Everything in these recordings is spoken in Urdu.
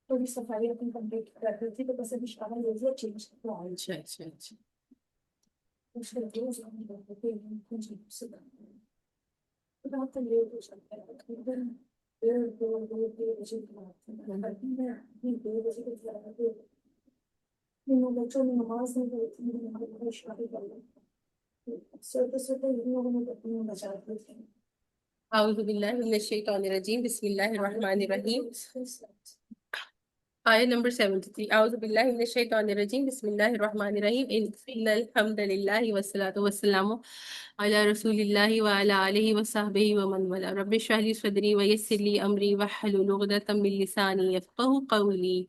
تھوڑی صفائی اپنی کمپلیٹ کر رہی تھی تو بس ابھی شامل ہو گیا چینج کروا اچھا اچھا اچھا. اس کے لیے اس میں رات کو لیٹ ہو جاتا ہے تقریباً 1:30 2 بجے کی بات ہے کرتی میں 2 بجے کے زیادہ تینوں بچوں نے نماز نہیں پڑھی تھی ہمارے گھر شادی کر لی سوتے سوتے ان لوگوں نے اپنی بچا دی تھی. اعوذ باللہ من الشیطان الرجیم بسم اللہ الرحمن الرحیم. آیت نمبر 73. اعوذ باللہ من الشیطان الرجیم بسم اللہ الرحمن الرحیم. ان الحمد للہ والصلاۃ والسلام علی رسول اللہ وعلی آلہ وصحبہ ومن والا. رب اشرح لی صدری ویسر لی امری واحلل عقدۃ من لسانی یفقهوا قولی.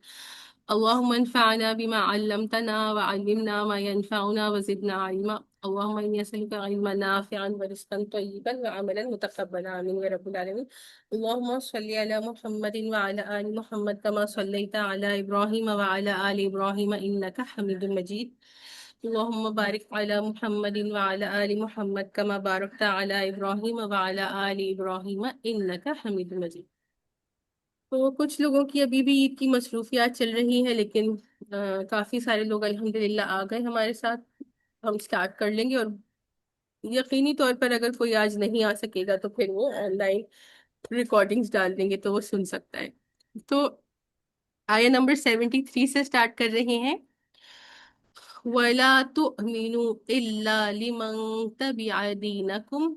اللهم انفعنا بما علمتنا وعلمنا ما ينفعنا وزدنا علما. اللهم اني اسالك علما نافعا ورزقا طيبا وعملا متقبلا. امين يا رب العالمين. اللهم صل على محمد وعلى آل محمد كما صليت على إبراهيم وعلى آل إبراهيم إنك حميد مجيد. اللهم بارك على محمد وعلى آل محمد كما باركت على إبراهيم وعلى آل إبراهيم إنك حميد مجيد. تو کچھ لوگوں کی ابھی بھی عید کی مصروفیات چل رہی ہیں، لیکن کافی سارے لوگ الحمدللہ آ گئے ہمارے ساتھ. ہم سٹارٹ کر لیں گے، اور یقینی طور پر اگر کوئی آج نہیں آ سکے گا تو پھر وہ آن لائن ریکارڈنگز ڈال دیں گے تو وہ سن سکتا ہے. تو آیت نمبر 73 سے سٹارٹ کر رہے ہیں. وَلَا تُؤْمِنُوا إِلَّا لِمَن تَبِعَ دِينَكُمْ.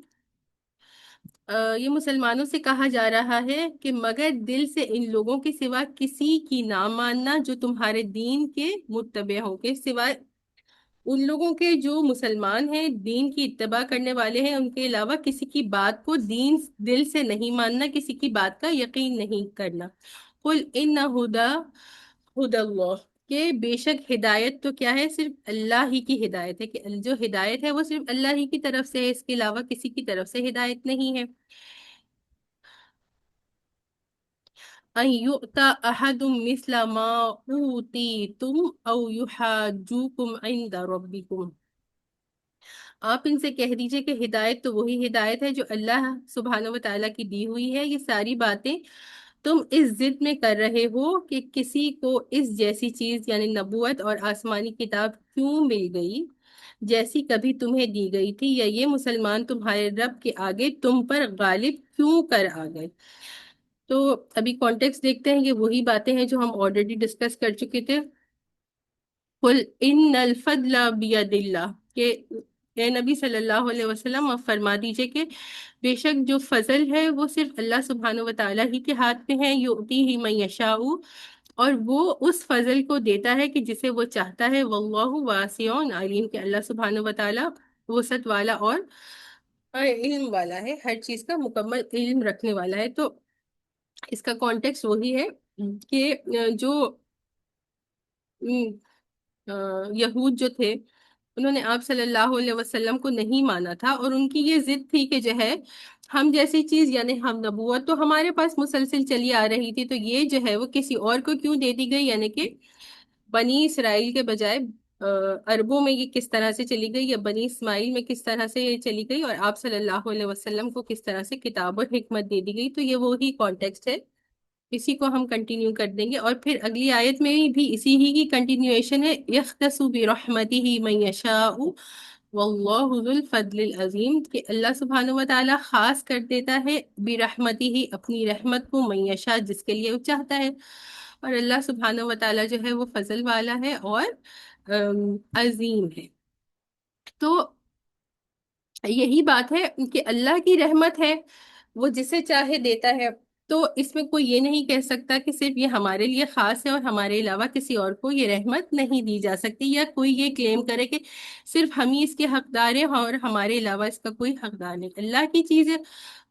یہ مسلمانوں سے کہا جا رہا ہے کہ مگر دل سے ان لوگوں کے سوا کسی کی نہ ماننا جو تمہارے دین کے متبع ہوں گے. سوائے ان لوگوں کے جو مسلمان ہیں، دین کی اتباع کرنے والے ہیں، ان کے علاوہ کسی کی بات کو دل سے نہیں ماننا، کسی کی بات کا یقین نہیں کرنا. قل ان ہدی اللہ، کہ بے شک ہدایت تو کیا ہے، صرف اللہ ہی کی ہدایت ہے، کہ جو ہدایت ہے وہ صرف اللہ ہی کی طرف سے ہے، اس کے علاوہ کسی کی طرف سے ہدایت نہیں ہے. ان یؤتی احد مثل ما اوتیتم او یحاجوکم عند ربکم. آپ ان سے کہہ دیجئے کہ ہدایت تو وہی ہدایت ہے جو اللہ سبحانہ و تعالیٰ کی دی ہوئی ہے. یہ ساری باتیں تم اس ضد میں کر رہے ہو کہ کسی کو اس جیسی چیز یعنی نبوت اور آسمانی کتاب کیوں مل گئی جیسی کبھی تمہیں دی گئی تھی، یا یہ مسلمان تمہارے رب کے آگے تم پر غالب کیوں کر آ گئے. تو ابھی کانٹیکس دیکھتے ہیں، یہ وہی باتیں ہیں جو ہم آلریڈی ڈسکس کر چکے تھے. قل ان الفضل بید اللہ، کہ اے نبی صلی اللہ علیہ وسلم آپ فرما دیجئے کہ بے شک جو فضل ہے وہ صرف اللہ سبحانہ و تعالیٰ ہی کے ہاتھ میں ہے. یؤتیہ من یشاء، اور وہ اس فضل کو دیتا ہے کہ جسے وہ چاہتا ہے. واللہ واسع علیم، کہ اللہ سبحانہ و تعالیٰ وسعت والا اور علم والا ہے، ہر چیز کا مکمل علم رکھنے والا ہے. تو اس کا کانٹیکس وہی ہے کہ جو یہود جو تھے انہوں نے آپ صلی اللہ علیہ وسلم کو نہیں مانا تھا، اور ان کی یہ ضد تھی کہ جو ہے ہم جیسی چیز یعنی ہم نبوت تو ہمارے پاس مسلسل چلی آ رہی تھی، تو یہ جو ہے وہ کسی اور کو کیوں دے دی گئی، یعنی کہ بنی اسرائیل کے بجائے عربوں میں یہ کس طرح سے چلی گئی، یا بنی اسماعیل میں کس طرح سے یہ چلی گئی، اور آپ صلی اللہ علیہ وسلم کو کس طرح سے کتاب اور حکمت دے دی گئی. تو یہ وہی کانٹیکسٹ ہے، اسی کو ہم کنٹینیو کر دیں گے. اور پھر اگلی آیت میں بھی اسی ہی کی کنٹینیویشن ہے. یختص برحمتہ من یشاء واللہ ذو الفضل العظیم، کہ اللہ سبحانہ و تعالیٰ خاص کر دیتا ہے برحمتہ اپنی رحمت کو من یشاء جس کے لیے وہ چاہتا ہے. اور اللہ سبحانہ و تعالیٰ جو ہے وہ فضل والا ہے اور عظیم ہے. تو یہی بات ہے کہ اللہ کی رحمت ہے، وہ جسے چاہے دیتا ہے. تو اس میں کوئی یہ نہیں کہہ سکتا کہ صرف یہ ہمارے لیے خاص ہے اور ہمارے علاوہ کسی اور کو یہ رحمت نہیں دی جا سکتی، یا کوئی یہ کلیم کرے کہ صرف ہم ہی اس کے حقدار ہیں اور ہمارے علاوہ اس کا کوئی حقدار نہیں. اللہ کی چیز ہے،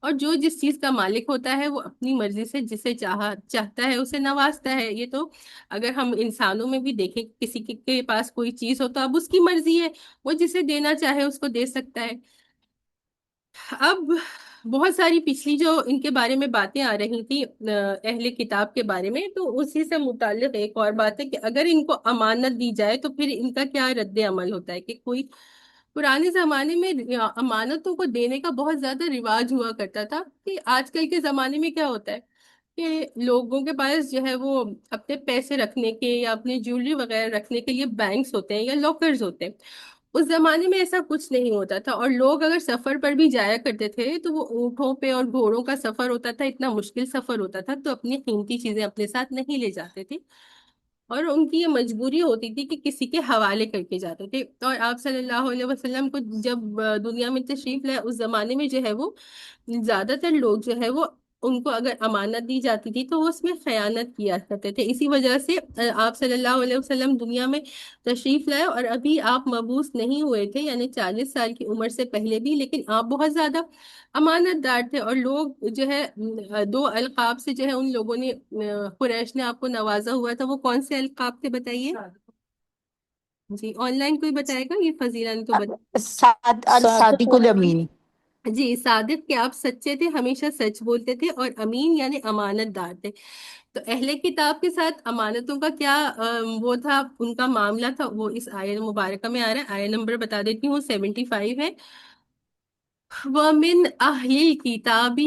اور جو جس چیز کا مالک ہوتا ہے وہ اپنی مرضی سے جسے چاہتا ہے اسے نوازتا ہے. یہ تو اگر ہم انسانوں میں بھی دیکھیں، کسی کے پاس کوئی چیز ہو تو اب اس کی مرضی ہے، وہ جسے دینا چاہے اس کو دے سکتا ہے. اب بہت ساری پچھلی جو ان کے بارے میں باتیں آ رہی تھی اہل کتاب کے بارے میں، تو اسی سے متعلق ایک اور بات ہے کہ اگر ان کو امانت دی جائے تو پھر ان کا کیا رد عمل ہوتا ہے. کہ کوئی پرانے زمانے میں امانتوں کو دینے کا بہت زیادہ رواج ہوا کرتا تھا، کہ آج کل کے زمانے میں کیا ہوتا ہے کہ لوگوں کے پاس جو ہے وہ اپنے پیسے رکھنے کے یا اپنے جیولری وغیرہ رکھنے کے لیے بینکس ہوتے ہیں یا لاکرز ہوتے ہیں. اس زمانے میں ایسا کچھ نہیں ہوتا تھا، اور لوگ اگر سفر پر بھی جایا کرتے تھے تو وہ اونٹوں پہ اور گھوڑوں کا سفر ہوتا تھا، اتنا مشکل سفر ہوتا تھا، تو اپنی قیمتی چیزیں اپنے ساتھ نہیں لے جاتے تھے، اور ان کی یہ مجبوری ہوتی تھی کہ کسی کے حوالے کر کے جاتے تھے. اور آپ صلی اللہ علیہ وسلم کو جب دنیا میں تشریف لائے اس زمانے میں جو ہے وہ زیادہ تر لوگ جو ہے وہ ان کو اگر امانت دی جاتی تھی تو وہ اس میں خیانت کیا کرتے تھے. اسی وجہ سے آپ صلی اللہ علیہ وسلم دنیا میں تشریف لائے، اور ابھی آپ مبعوث نہیں ہوئے تھے، یعنی 40 سال کی عمر سے پہلے بھی، لیکن آپ بہت زیادہ امانت دار تھے. اور لوگ جو ہے دو القاب سے جو ہے ان لوگوں نے قریش نے آپ کو نوازا ہوا تھا. وہ کون سے القاب تھے بتائیے؟ جی آن لائن کوئی بتائے گا؟ یہ فضیلہ نے تو الصادق الامین. جی صادق کہ آپ سچے تھے، ہمیشہ سچ بولتے تھے، اور امین یعنی امانت دار تھے. تو اہل کتاب کے ساتھ امانتوں کا کیا وہ تھا، ان کا معاملہ تھا، وہ اس آیت مبارکہ میں آ رہا ہے. آیت نمبر بتا دیتی ہوں، 75 ہے. وَمِنْ أَهْلِ الْكِتَابِ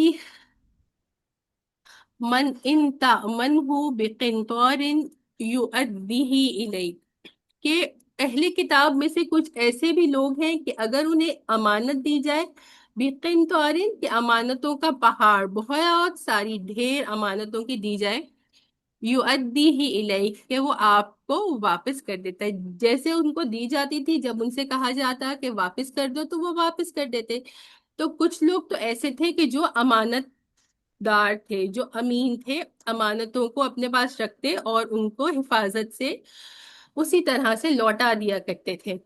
مَنْ إِنْ تَأْمَنْهُ بِقِنْطَارٍ يُؤَدِّهِ إِلَيْكَ، کہ اہل کتاب میں سے کچھ ایسے بھی لوگ ہیں کہ اگر انہیں امانت دی جائے، بِقِنْطَارٍ کہ امانتوں کا پہاڑ، بہت ساری ڈھیر امانتوں کی دی جائے، یؤدیہ الیک کہ وہ آپ کو واپس کر دیتا ہے، جیسے ان کو دی جاتی تھی، جب ان سے کہا جاتا کہ واپس کر دو تو وہ واپس کر دیتے. تو کچھ لوگ تو ایسے تھے کہ جو امانت دار تھے، جو امین تھے، امانتوں کو اپنے پاس رکھتے اور ان کو حفاظت سے اسی طرح سے لوٹا دیا کرتے تھے.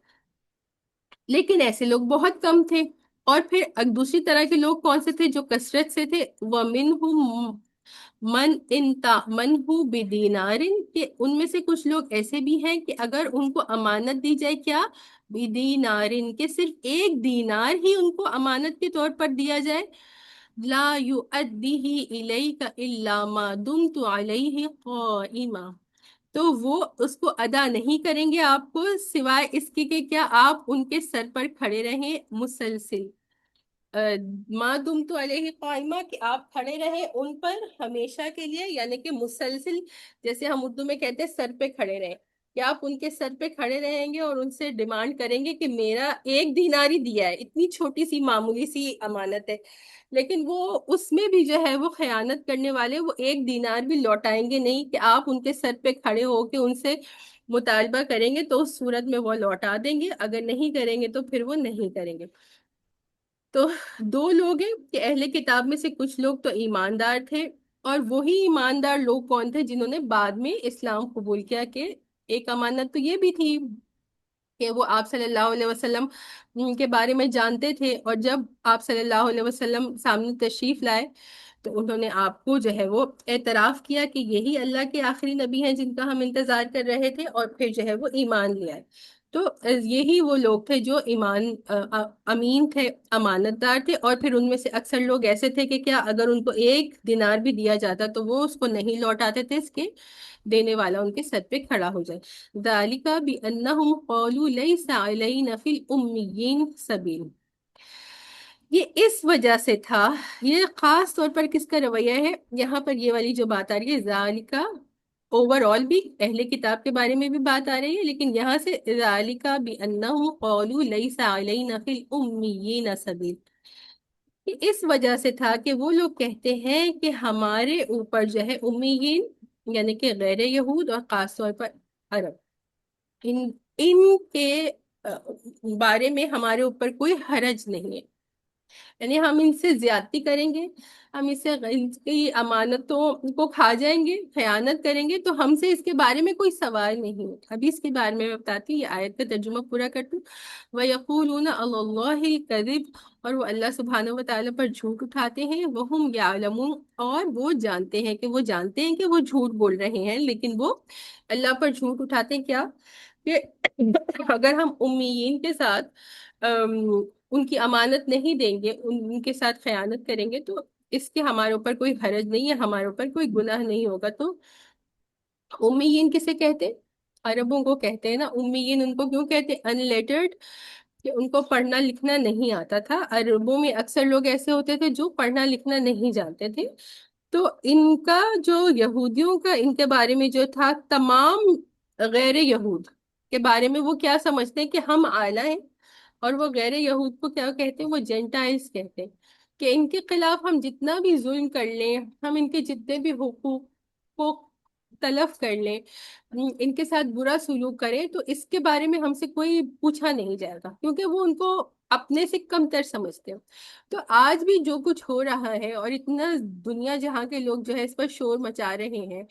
لیکن ایسے لوگ بہت کم تھے. اور پھر دوسری طرح کے لوگ کون سے تھے جو کثرت سے تھے؟ وَمِنْهُمْ من انتا من ہو بدینارن، کہ ان میں سے کچھ لوگ ایسے بھی ہیں کہ اگر ان کو امانت دی جائے، کیا بدینارن کہ صرف 1 دینار ہی ان کو امانت کے طور پر دیا جائے، لا یؤدیہ الیک الا ما دمت علیہ قائما، تو وہ اس کو ادا نہیں کریں گے آپ کو سوائے اس کے کہ کیا آپ ان کے سر پر کھڑے رہیں مسلسل. ما دمت علیہ قائمہ کہ آپ کھڑے رہیں ان پر ہمیشہ کے لیے، یعنی کہ مسلسل، جیسے ہم اردو میں کہتے ہیں سر پہ کھڑے رہیں، کہ آپ ان کے سر پہ کھڑے رہیں گے اور ان سے ڈیمانڈ کریں گے کہ میرا 1 دینار ہی دیا ہے، اتنی چھوٹی سی معمولی سی امانت ہے. لیکن وہ اس میں بھی جو ہے وہ خیانت کرنے والے وہ 1 دینار بھی لوٹائیں گے نہیں، کہ آپ ان کے سر پہ کھڑے ہو کے ان سے مطالبہ کریں گے تو اس صورت میں وہ لوٹا دیں گے، اگر نہیں کریں گے تو پھر وہ نہیں کریں گے. تو 2 لوگ ہیں کہ اہل کتاب میں سے کچھ لوگ تو ایماندار تھے، اور وہی ایماندار لوگ کون تھے جنہوں نے بعد میں اسلام قبول کیا. کہ ایک امانت تو یہ بھی تھی کہ وہ آپ صلی اللہ علیہ وسلم کے بارے میں جانتے تھے، اور جب آپ صلی اللہ علیہ وسلم سامنے تشریف لائے تو انہوں نے آپ کو جو ہے وہ اعتراف کیا کہ یہی اللہ کے آخری نبی ہیں جن کا ہم انتظار کر رہے تھے، اور پھر جو ہے وہ ایمان لے آئے. تو یہی وہ لوگ تھے جو امین تھے، امانت دار تھے. اور پھر ان میں سے اکثر لوگ ایسے تھے کہ کیا اگر ان کو 1 دینار بھی دیا جاتا تو وہ اس کو نہیں لوٹاتے تھے، اس کے دینے والا ان کے سر پہ کھڑا ہو جائے. ذالک بانہم قالوا لیس علینا فی الامیین سبیل، یہ اس وجہ سے تھا، یہ خاص طور پر کس کا رویہ ہے یہاں پر، یہ والی جو بات آ رہی ہے ذالکا، اوور آل بھی اہل کتاب کے بارے میں بھی بات آ رہی ہے، لیکن یہاں سے ذالکا بانہم قالوا لیس علینا فی الامیین سبیل، یہ اس وجہ سے تھا کہ وہ لوگ کہتے ہیں کہ ہمارے اوپر جو ہے امیین یعنی کہ غیر یہود، اور خاص طور پر عرب، ان کے بارے میں ہمارے اوپر کوئی حرج نہیں ہے، یعنی ہم ان سے زیادتی کریں گے، ہم اس سے ان کی امانتوں کو کھا جائیں گے، خیانت کریں گے، تو ہم سے اس کے بارے میں کوئی سوال نہیں ہے. ابھی اس کے بارے میں بتاتی ہوں، یہ آیت کا ترجمہ پورا کرتی ہوں. وَيَقُولُونَ عَلَى اللَّهِ الْكَذِبَ، اور وہ اللہ سبحانہ و تعالیٰ پر جھوٹ اٹھاتے ہیں، وَهُمْ يَعْلَمُونَ، اور وہ جانتے ہیں کہ وہ جھوٹ بول رہے ہیں، لیکن وہ اللہ پر جھوٹ اٹھاتے ہیں. کیا کہ اگر ہم امیین کے ساتھ ان کی امانت نہیں دیں گے، ان کے ساتھ خیانت کریں گے، تو اس کے ہمارے اوپر کوئی حرج نہیں ہے، ہمارے اوپر کوئی گناہ نہیں ہوگا. تو امیین کسے کہتے؟ عربوں کو کہتے ہیں نا امیین. ان کو کیوں کہتے؟ ان لیٹرڈ، کہ ان کو پڑھنا لکھنا نہیں آتا تھا. عربوں میں اکثر لوگ ایسے ہوتے تھے جو پڑھنا لکھنا نہیں جانتے تھے، تو ان کا جو یہودیوں کا ان کے بارے میں جو تھا، تمام غیر یہود کے بارے میں وہ کیا سمجھتے ہیں کہ ہم اعلیٰ ہیں، اور وہ غیر یہود کو کیا کہتے ہیں؟ وہ جینٹائلز کہتے ہیں، کہ ان کے خلاف ہم جتنا بھی ظلم کر لیں، ہم ان کے جتنے بھی حقوق کو تلف کر لیں، ان کے ساتھ برا سلوک کریں، تو اس کے بارے میں ہم سے کوئی پوچھا نہیں جائے گا، کیونکہ وہ ان کو اپنے سے کم تر سمجھتے ہیں۔ تو آج بھی جو کچھ ہو رہا ہے، اور اتنا دنیا جہاں کے لوگ جو ہے اس پر شور مچا رہے ہیں،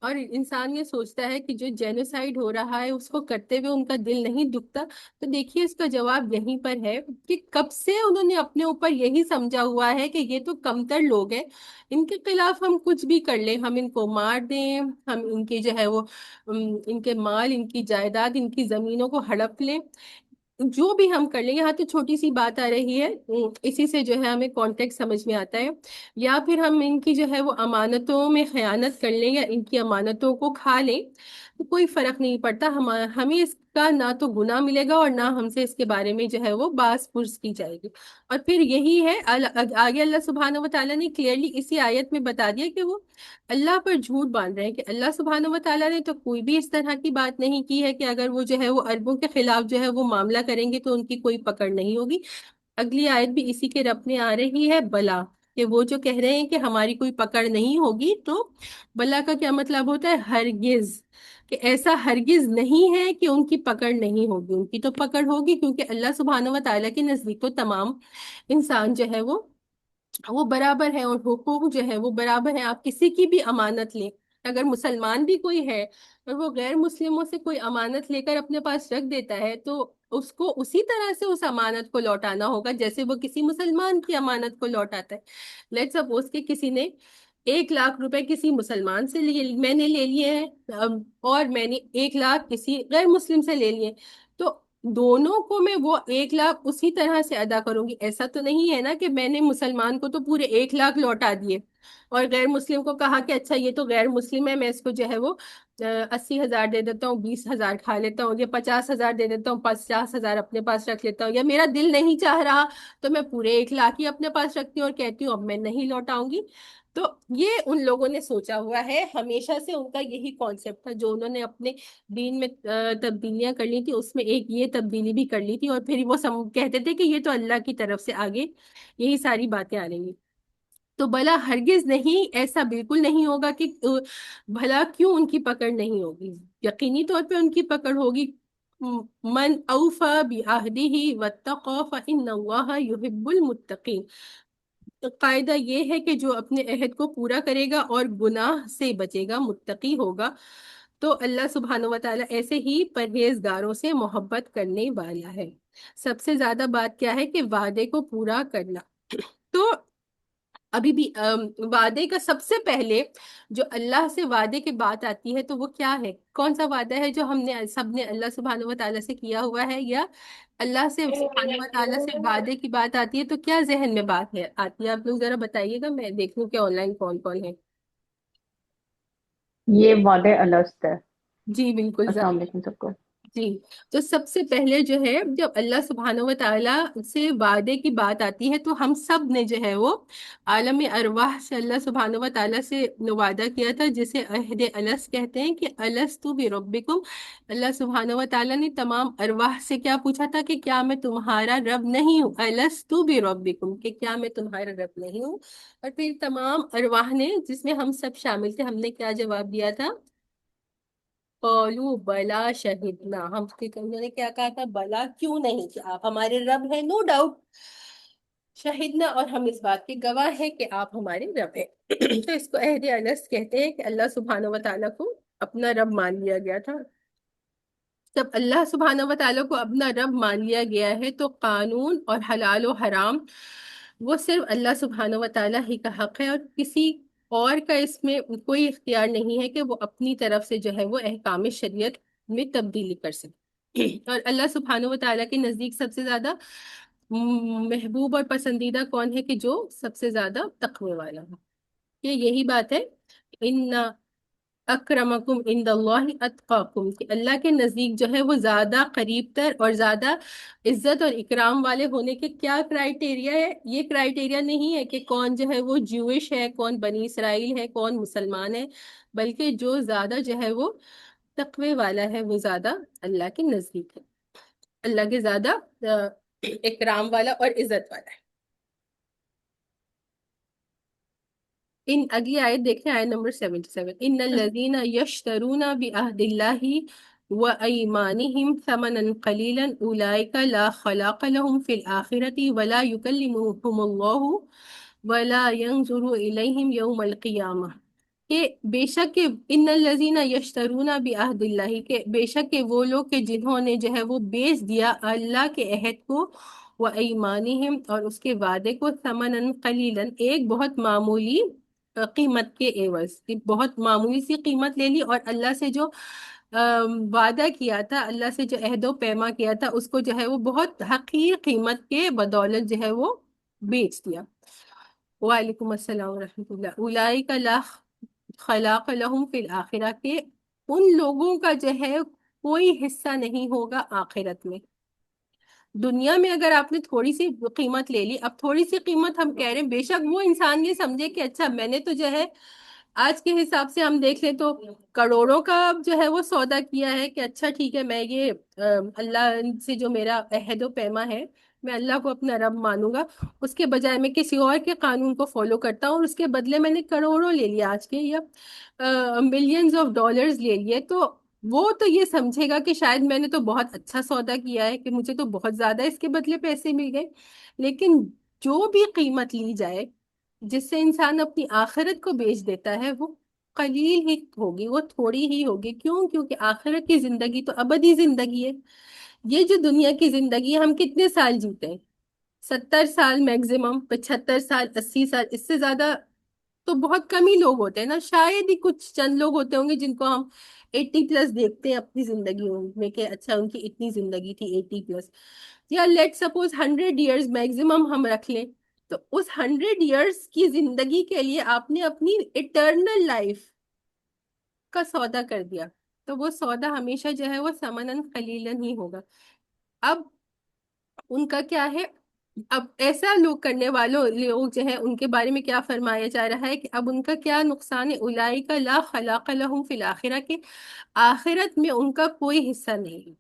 اور انسان یہ سوچتا ہے کہ جو جینوسائیڈ ہو رہا ہے اس کو کرتے ہوئے ان کا دل نہیں دکھتا، تو دیکھیے اس کا جواب یہیں پر ہے کہ کب سے انہوں نے اپنے اوپر یہی سمجھا ہوا ہے کہ یہ تو کمتر لوگ ہیں، ان کے خلاف ہم کچھ بھی کر لیں، ہم ان کو مار دیں، ہم ان کی جو ہے وہ ان کے مال، ان کی جائیداد، ان کی زمینوں کو ہڑپ لیں، جو بھی ہم کر لیں۔ یہاں تو چھوٹی سی بات آ رہی ہے، اسی سے جو ہے ہمیں کانٹیکٹ سمجھ میں آتا ہے، یا پھر ہم ان کی جو ہے وہ امانتوں میں خیانت کر لیں، یا ان کی امانتوں کو کھا لیں، تو کوئی فرق نہیں پڑتا، ہمیں اس کا نہ تو گناہ ملے گا، اور نہ ہم سے اس کے بارے میں جو ہے وہ باز پرس کی جائے گی۔ اور پھر یہی ہے آگے اللہ سبحانہ و تعالیٰ نے کلیئرلی اسی آیت میں بتا دیا کہ وہ اللہ پر جھوٹ باندھ رہے ہیں، کہ اللہ سبحانہ و تعالیٰ نے تو کوئی بھی اس طرح کی بات نہیں کی ہے کہ اگر وہ جو ہے وہ عربوں کے خلاف جو ہے وہ معاملہ کریں گے تو ان کی کوئی پکڑ نہیں ہوگی۔ اگلی آیت بھی اسی کے رب میں آ رہی ہے، بلا، کہ وہ جو کہہ رہے ہیں کہ ہماری کوئی پکڑ نہیں ہوگی، تو بلا کا کیا مطلب ہوتا ہے؟ ہرگز، کہ ایسا ہرگز نہیں ہے کہ ان کی پکڑ نہیں ہوگی، ان کی تو پکڑ ہوگی، کیونکہ اللہ سبحانہ و تعالیٰ کے نزدیک تو تمام انسان جو ہے وہ برابر ہے، اور حقوق جو ہے وہ برابر ہے۔ آپ کسی کی بھی امانت لیں، اگر مسلمان بھی کوئی ہے اور وہ غیر مسلموں سے کوئی امانت لے کر اپنے پاس رکھ دیتا ہے، تو اس کو اسی طرح سے اس امانت کو لوٹانا ہوگا جیسے وہ کسی مسلمان کی امانت کو لوٹاتا ہے۔ لیٹ سپوز کہ کسی نے 1 لاکھ روپے کسی مسلمان سے میں نے لے لیے ہیں، اور میں نے 1 لاکھ کسی غیر مسلم سے لے لیے، تو دونوں کو میں وہ 1 لاکھ اسی طرح سے ادا کروں گی۔ ایسا تو نہیں ہے نا کہ میں نے مسلمان کو تو پورے 1 لاکھ لوٹا دیے، اور غیر مسلم کو کہا کہ اچھا یہ تو غیر مسلم ہے، میں اس کو جو ہے وہ 80,000 دے دیتا ہوں، 20,000 کھا لیتا ہوں، یا 50,000 دے دیتا ہوں، 50,000 اپنے پاس رکھ لیتا ہوں، یا میرا دل نہیں چاہ رہا تو میں پورے 1 لاکھ ہی اپنے پاس رکھتی ہوں اور کہتی ہوں اب میں نہیں لوٹاؤں گی۔ تو یہ ان لوگوں نے سوچا ہوا ہے، ہمیشہ سے ان کا یہی کانسیپٹ تھا، جو انہوں نے اپنے دین میں تبدیلیاں کر لی تھی، اس میں ایک یہ تبدیلی بھی کر لی تھی، اور پھر وہ کہتے تھے کہ یہ تو اللہ کی طرف سے آگے یہی ساری باتیں آ رہی ہیں۔ تو بھلا ہرگز نہیں، ایسا بالکل نہیں ہوگا کہ بھلا کیوں ان کی پکڑ نہیں ہوگی؟ یقینی طور پہ ان کی پکڑ ہوگی۔ من اوفا بعہدہ واتقی فإن اللہ یحب المتقین۔ تو قاعدہ یہ ہے کہ جو اپنے عہد کو پورا کرے گا اور گناہ سے بچے گا، متقی ہوگا، تو اللہ سبحانہ و تعالیٰ ایسے ہی پرہیزگاروں سے محبت کرنے والا ہے۔ سب سے زیادہ بات کیا ہے کہ وعدے کو پورا کرنا۔ تو ابھی بھی وعدے کا سب سے پہلے جو اللہ سے وعدے کی بات آتی ہے تو وہ کیا ہے؟ کون سا وعدہ ہے جو ہم نے سب نے اللہ سبحانہ و تعالیٰ سے کیا ہوا ہے؟ یا اللہ سے سبحانہ و تعالیٰ سے وعدے کی بات آتی ہے تو کیا ذہن میں بات ہے آتی ہے؟ آپ لوگ ذرا بتائیے گا، میں دیکھ لوں کہ آن لائن کون کون ہے۔ یہ وعدے الست ہے۔ جی بالکل۔ السلام علیکم سب کو۔ جی، تو سب سے پہلے جو ہے جب اللہ سبحانہ و تعالیٰ سے وعدے کی بات آتی ہے تو ہم سب نے جو ہے وہ عالم ارواح سے اللہ سبحانہ و تعالیٰ سے وعدہ کیا تھا، جسے عہد الست کہتے ہیں، کہ الستو بربکم۔ اللہ سبحانہ و تعالیٰ نے تمام ارواح سے کیا پوچھا تھا کہ کیا میں تمہارا رب نہیں ہوں؟ الستو بربکم، کہ کیا میں تمہارا رب نہیں ہوں؟ اور پھر تمام ارواح نے، جس میں ہم سب شامل تھے، ہم نے کیا جواب دیا تھا؟ قالوا بلا شہدنا۔ انہوں نے کیا کہا تھا؟ بلا، کیوں نہیں، کہ آپ ہمارے رب ہیں، نو ڈاؤٹ، شہدنا، اور ہم اس بات کے گواہ ہیں کہ آپ ہمارے رب ہیں۔ تو اس کو عہد الست کہتے ہیں، کہ اللہ سبحانہ و تعالیٰ کو اپنا رب مان لیا گیا تھا۔ جب اللہ سبحانہ و تعالیٰ کو اپنا رب مان لیا گیا ہے تو قانون اور حلال و حرام وہ صرف اللہ سبحانہ و تعالیٰ ہی کا حق ہے، اور کسی اور کا اس میں کوئی اختیار نہیں ہے کہ وہ اپنی طرف سے جو ہے وہ احکام شریعت میں تبدیلی کر سکے۔ اور اللہ سبحانہ و تعالیٰ کے نزدیک سب سے زیادہ محبوب اور پسندیدہ کون ہے؟ کہ جو سب سے زیادہ تقوی والا ہو۔ یہ یہی بات ہے، ان اکرمکم عند اللہ اتقاکم، کہ اللہ کے نزدیک جو ہے وہ زیادہ قریب تر اور زیادہ عزت اور اکرام والے ہونے کے کیا کرائٹیریا ہے؟ یہ کرائٹیریا نہیں ہے کہ کون جو ہے وہ جوش ہے، کون بنی اسرائیل ہے، کون مسلمان ہے، بلکہ جو زیادہ جو ہے وہ تقوی والا ہے وہ زیادہ اللہ کے نزدیک ہے، اللہ کے زیادہ اکرام والا اور عزت والا ہے۔ اگلی آیت دیکھیں، آیت نمبر 77، ان الذین یشترون بعہد اللہ وایمانہم ثمنا قلیلا اولئک لا خلاق لهم فی الآخرۃ ولا یکلمهم اللہ ولا ینظر الیہم یوم القیامہ، کہ بے شک کہ ان الذین یشترون بعہد اللہ، کہ بے شک کہ وہ لوگ کہ جنہوں نے جو ہے وہ بیچ دیا اللہ کے عہد کو، وایمانہم اور اس کے وعدے کو، ثمنا قلیلا ایک بہت معمولی قیمت کے عوض، کہ بہت معمولی سی قیمت لے لی اور اللہ سے جو وعدہ کیا تھا، اللہ سے جو عہد و پیما کیا تھا، اس کو جو ہے وہ بہت حقیر قیمت کے بدولت جو ہے وہ بیچ دیا۔ وعلیکم السلام ورحمۃ اللہ۔ اولئک لا خلاق لهم فی الآخرہ، کے ان لوگوں کا جو ہے کوئی حصہ نہیں ہوگا آخرت میں۔ دنیا میں اگر آپ نے تھوڑی سی قیمت لے لی، اب تھوڑی سی قیمت ہم کہہ رہے ہیں، بے شک وہ انسان یہ سمجھے کہ اچھا میں نے تو جو ہے آج کے حساب سے ہم دیکھ لیں تو کروڑوں کا جو ہے وہ سودا کیا ہے، کہ اچھا ٹھیک ہے میں یہ اللہ سے جو میرا عہد و پیما ہے، میں اللہ کو اپنا رب مانوں گا، اس کے بجائے میں کسی اور کے قانون کو فالو کرتا ہوں اور اس کے بدلے میں نے کروڑوں لے لیا آج کے، یا ملینز آف ڈالرز لے لیے، تو وہ تو یہ سمجھے گا کہ شاید میں نے تو بہت اچھا سودا کیا ہے، کہ مجھے تو بہت زیادہ اس کے بدلے پیسے مل گئے۔ لیکن جو بھی قیمت لی جائے جس سے انسان اپنی آخرت کو بیچ دیتا ہے، وہ قلیل ہی ہوگی، وہ تھوڑی ہی ہوگی۔ کیوں؟ کیونکہ آخرت کی زندگی تو ابدی زندگی ہے۔ یہ جو دنیا کی زندگی ہے، ہم کتنے سال جیتے ہیں؟ 70 سال میکزیمم، 75 سال، 80 سال، اس سے زیادہ تو بہت کم ہی لوگ ہوتے ہیں نا، شاید ہی کچھ چند لوگ ہوتے ہوں گے جن کو ہم 80 پلس دیکھتے ہیں اپنی زندگی میں، کہ اچھا ان کی اتنی زندگی تھی 80 پلس، یا لیٹ سپوز 100 ایئرز میکزیمم ہم رکھ لیں، تو اس 100 ایئرس کی زندگی کے لیے آپ نے اپنی اٹرنل لائف کا سودا کر دیا، تو وہ سودا ہمیشہ جو ہے وہ ثمناً قلیلاً ہی ہوگا۔ اب ان کا کیا ہے؟ اب ایسا لوگ کرنے والوں لوگ جو ہے ان کے بارے میں کیا فرمایا جا رہا ہے کہ اب ان کا کیا نقصان ہے؟ اولئک لا خلاق لهم فی الآخرہ، کہ آخرت میں ان کا کوئی حصہ نہیں ہے۔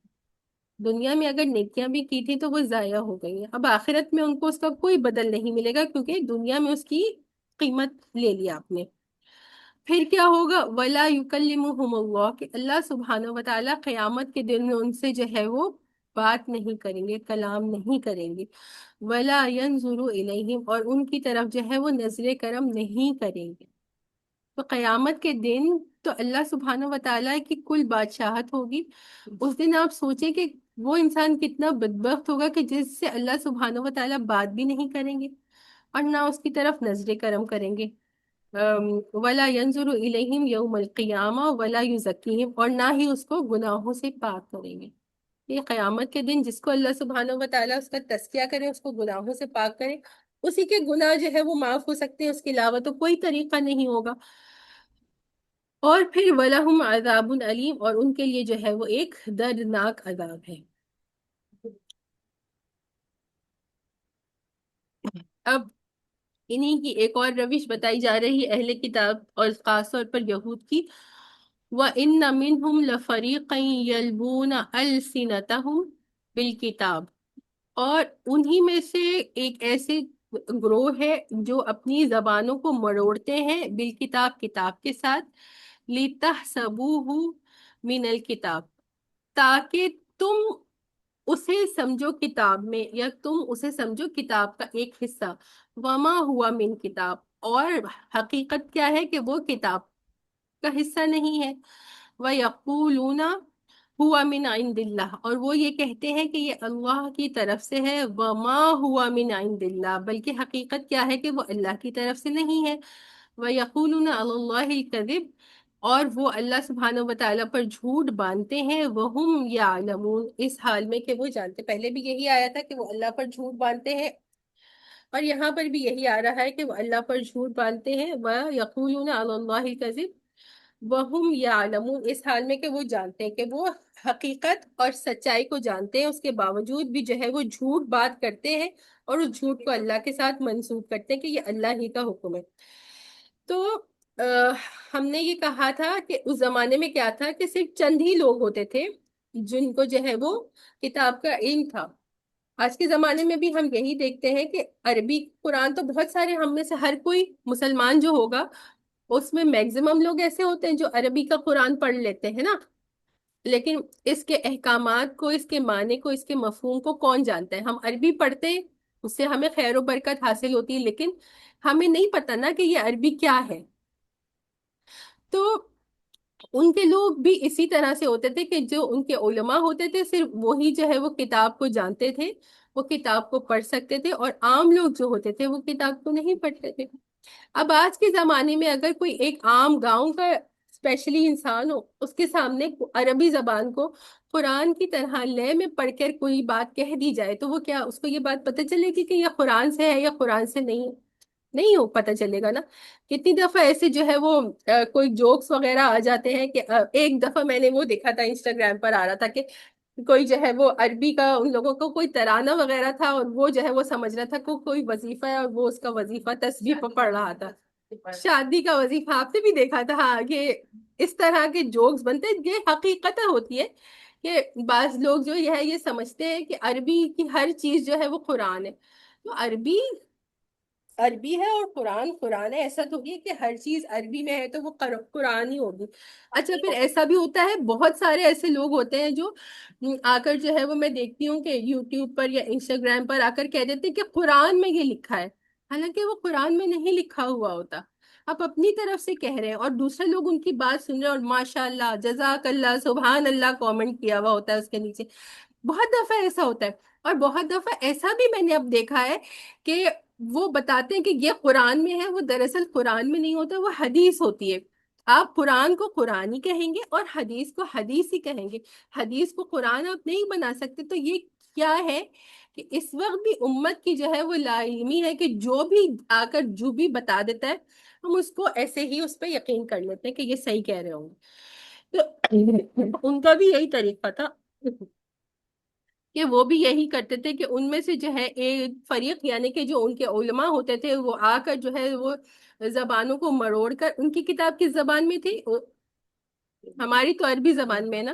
دنیا میں اگر نیکیاں بھی کی تھی تو وہ ضائع ہو گئی ہیں، اب آخرت میں ان کو اس کا کوئی بدل نہیں ملے گا، کیونکہ دنیا میں اس کی قیمت لے لیا آپ نے۔ پھر کیا ہوگا؟ وَلَا يُكَلِّمُهُمُ اللَّهُ، کہ اللہ سبحانہ وتعالیٰ قیامت کے دن میں ان سے جو ہے وہ بات نہیں کریں گے، کلام نہیں کریں گے۔ وَلَا يَنظُرُ إِلَيْهِمْ، اور ان کی طرف جو ہے وہ نظر کرم نہیں کریں گے۔ تو قیامت کے دن تو اللہ سبحانہ وتعالیٰ کی کل بادشاہت ہوگی۔ اس دن آپ سوچیں کہ وہ انسان کتنا بدبخت ہوگا کہ جس سے اللہ سبحانہ وتعالیٰ بات بھی نہیں کریں گے اور نہ اس کی طرف نظر کرم کریں گے۔ وَلَا يَنظُرُ إِلَيْهِمْ يَوْمَ الْقِيَامَةِ وَلَا يُزَكِّيهِمْ، اور نہ ہی اس کو گناہوں سے پاک کریں گے۔ یہ قیامت کے دن جس کو اللہ سبحانہ وتعالیٰ اس کا تزکیہ کرے، اس کو گناہوں سے پاک کرے، اسی کے گناہ جو ہے وہ معاف ہو سکتے ہیں، اس کے علاوہ تو کوئی طریقہ نہیں ہوگا۔ اور پھر وَلَهُمْ عَذَابٌ علیم، اور ان کے لیے جو ہے وہ ایک دردناک عذاب ہے۔ اب انہی کی ایک اور روش بتائی جا رہی ہے اہل کتاب اور خاص طور پر یہود کی۔ وَإِنَّ مِنْهُمْ لَفَرِيقًا يَلْوُونَ أَلْسِنَتَهُمْ بِالْكِتَابِ، اور انہی میں سے ایک ایسے گروہ ہے جو اپنی زبانوں کو مروڑتے ہیں بالکتاب، کتاب کے ساتھ، لِتَحْسَبُوهُ مِنَ الْكِتاب، تاکہ تم اسے سمجھو کتاب میں، یا تم اسے سمجھو کتاب کا ایک حصہ، وما ہوا من کتاب، اور حقیقت کیا ہے کہ وہ کتاب کا حصہ نہیں ہے۔ وَيَقُولُونَ ہوا من عند اللہ، اور وہ یہ کہتے ہیں کہ یہ اللہ کی طرف سے ہے، وما ہوا من عند اللہ، بلکہ حقیقت کیا ہے کہ وہ اللہ کی طرف سے نہیں ہے۔ وَيَقُولُونَ عَلَى اللَّهِ الْكَذِبَ، اور وہ اللہ سبحانہ وتعالیٰ پر جھوٹ باندھتے ہیں، وَهُمْ يَعْلَمُونَ، اس حال میں کہ وہ جانتے۔ پہلے بھی یہی آیا تھا کہ وہ اللہ پر جھوٹ باندھتے ہیں، اور یہاں پر بھی یہی آ رہا ہے کہ وہ اللہ پر جھوٹ باندھتے ہیں۔ وَيَقُولُونَ عَلَى اللَّهِ الْكَذِبَ وہم یعلمون، اس حال میں کہ وہ جانتے ہیں، کہ وہ حقیقت اور سچائی کو جانتے ہیں، اس کے باوجود بھی جو ہے وہ جھوٹ بات کرتے ہیں اور اس جھوٹ کو اللہ کے ساتھ منسوب کرتے ہیں کہ یہ اللہ ہی کا حکم ہے۔ تو ہم نے یہ کہا تھا کہ اس زمانے میں کیا تھا کہ صرف چند ہی لوگ ہوتے تھے جن کو جو ہے وہ کتاب کا علم تھا۔ آج کے زمانے میں بھی ہم یہی دیکھتے ہیں کہ عربی قرآن تو بہت سارے، ہم میں سے ہر کوئی مسلمان جو ہوگا اس میں میکزیمم لوگ ایسے ہوتے ہیں جو عربی کا قرآن پڑھ لیتے ہیں نا، لیکن اس کے احکامات کو، اس کے معنی کو، اس کے مفہوم کو کون جانتا ہے؟ ہم عربی پڑھتے ہیں، اس سے ہمیں خیر و برکت حاصل ہوتی ہے، لیکن ہمیں نہیں پتا نا کہ یہ عربی کیا ہے۔ تو ان کے لوگ بھی اسی طرح سے ہوتے تھے کہ جو ان کے علماء ہوتے تھے صرف وہی جو ہے وہ کتاب کو جانتے تھے، وہ کتاب کو پڑھ سکتے تھے، اور عام لوگ جو ہوتے تھے وہ کتاب کو نہیں پڑھتے تھے۔ اب آج کے زمانے میں اگر کوئی ایک عام گاؤں کا اسپیشلی انسان ہو، اس کے سامنے عربی زبان کو قرآن کی طرح لے میں پڑھ کر کوئی بات کہہ دی جائے تو وہ کیا اس کو یہ بات پتہ چلے گی کہ یہ قرآن سے ہے یا قرآن سے نہیں ہے؟ نہیں ہو پتہ چلے گا نا۔ کتنی دفعہ ایسے جو ہے وہ کوئی جوکس وغیرہ آ جاتے ہیں کہ ایک دفعہ میں نے وہ دیکھا تھا انسٹاگرام پر آ رہا تھا کہ کوئی جو ہے وہ عربی کا ان لوگوں کو کوئی ترانہ وغیرہ تھا، اور وہ جو ہے وہ سمجھ رہا تھا کہ کوئی وظیفہ ہے، اور وہ اس کا وظیفہ تسبیح پہ پڑھ رہا تھا، شادی کا وظیفہ۔ آپ نے بھی دیکھا تھا ہاں کہ اس طرح کے جوکس بنتے ہیں۔ یہ حقیقت ہوتی ہے کہ بعض لوگ جو ہے یہ سمجھتے ہیں کہ عربی کی ہر چیز جو ہے وہ قرآن ہے۔ تو عربی عربی ہے اور قرآن قرآن ہے، ایسا تو نہیں کہ ہر چیز عربی میں ہے تو وہ قرآن ہی ہوگی۔ اچھا پھر ایسا بھی ہوتا ہے، بہت سارے ایسے لوگ ہوتے ہیں جو آ کر جو ہے وہ میں دیکھتی ہوں کہ یوٹیوب پر یا انسٹاگرام پر آ کر کہہ دیتے ہیں کہ قرآن میں یہ لکھا ہے، حالانکہ وہ قرآن میں نہیں لکھا ہوا ہوتا، آپ اپنی طرف سے کہہ رہے ہیں، اور دوسرے لوگ ان کی بات سن رہے ہیں اور ماشاء اللہ، جزاک اللہ، سبحان اللہ کامنٹ کیا ہوا ہوتا ہے اس کے نیچے۔ بہت دفعہ ایسا ہوتا ہے، اور بہت دفعہ ایسا بھی میں نے اب دیکھا ہے کہ وہ بتاتے ہیں کہ یہ قرآن میں ہے، وہ دراصل قرآن میں نہیں ہوتا، وہ حدیث ہوتی ہے۔ آپ قرآن کو قرآن ہی کہیں گے اور حدیث کو حدیث ہی کہیں گے، حدیث کو قرآن آپ نہیں بنا سکتے۔ تو یہ کیا ہے کہ اس وقت بھی امت کی جو ہے وہ لا علمی ہے کہ جو بھی آ کر جو بھی بتا دیتا ہے ہم اس کو ایسے ہی اس پہ یقین کر لیتے ہیں کہ یہ صحیح کہہ رہے ہوں گے۔ تو ان کا بھی یہی طریقہ تھا کہ وہ بھی یہی کرتے تھے کہ ان میں سے جو ہے ایک فریق، یعنی کہ جو ان کے علماء ہوتے تھے، وہ آ کر جو ہے وہ زبانوں کو مروڑ کر، ان کی کتاب کس زبان میں تھی؟ ہماری تو عربی زبان میں ہے نا،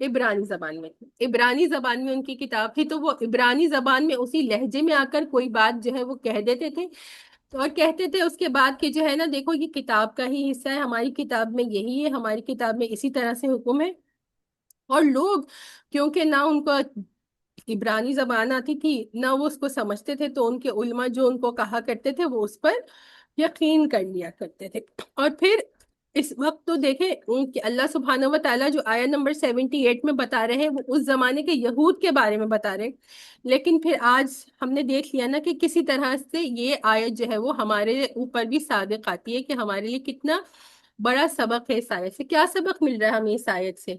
عبرانی زبان میں، عبرانی زبان میں ان کی کتاب تھی، تو وہ عبرانی زبان میں اسی لہجے میں آ کر کوئی بات جو ہے وہ کہہ دیتے تھے، اور کہتے تھے اس کے بعد کہ جو ہے نا دیکھو یہ کتاب کا ہی حصہ ہے، ہماری کتاب میں یہی ہے، ہماری کتاب میں اسی طرح سے حکم ہے۔ اور لوگ کیونکہ نہ ان کو عبرانی زبان آتی تھی نہ وہ اس کو سمجھتے تھے، تو ان کے علماء جو ان کو کہا کرتے تھے وہ اس پر یقین کر لیا کرتے تھے۔ اور پھر اس وقت تو دیکھیں کہ اللہ سبحانہ و تعالیٰ جو آیت نمبر 78 میں بتا رہے ہیں وہ اس زمانے کے یہود کے بارے میں بتا رہے ہیں، لیکن پھر آج ہم نے دیکھ لیا نا کہ کسی طرح سے یہ آیت جو ہے وہ ہمارے اوپر بھی صادق آتی ہے کہ ہمارے لیے کتنا بڑا سبق ہے اس آیت سے۔ کیا سبق مل رہا ہے ہمیں اس آیت سے؟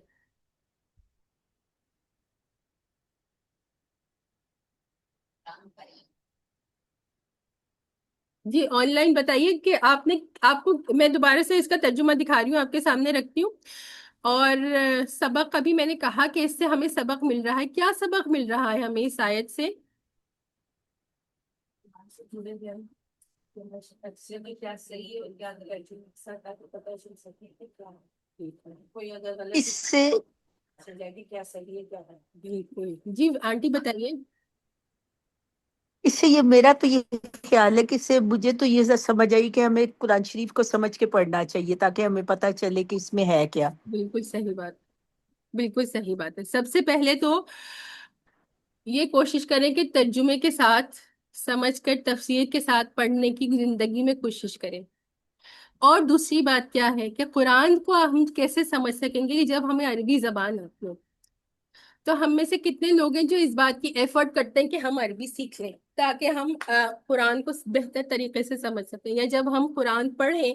جی آن لائن بتائیے کہ آپ کو میں دوبارہ سے اس کا ترجمہ دکھا رہی ہوں، آپ کے سامنے رکھتی ہوں۔ اور سبق ابھی میں نے کہا کہ اس سے ہمیں سبق مل رہا ہے، کیا سبق مل رہا ہے ہمیں اس آیت سے؟ اس سے بالکل جی آنٹی بتائیے۔ اس سے یہ میرا تو یہ خیال ہے کہ اس سے مجھے تو یہ سمجھ آئی کہ ہمیں قرآن شریف کو سمجھ کے پڑھنا چاہیے تاکہ ہمیں پتہ چلے کہ اس میں ہے کیا۔ بالکل صحیح بات، بالکل صحیح بات ہے۔ سب سے پہلے تو یہ کوشش کریں کہ ترجمے کے ساتھ سمجھ کر تفسیر کے ساتھ پڑھنے کی زندگی میں کوشش کریں۔ اور دوسری بات کیا ہے کہ قرآن کو ہم کیسے سمجھ سکیں گے جب ہمیں عربی زبان آتی ہو؟ تو ہم میں سے کتنے لوگ ہیں جو اس بات کی ایفرٹ کرتے ہیں کہ ہم عربی سیکھ لیں تاکہ ہم قرآن کو بہتر طریقے سے سمجھ سکیں، یا جب ہم قرآن پڑھیں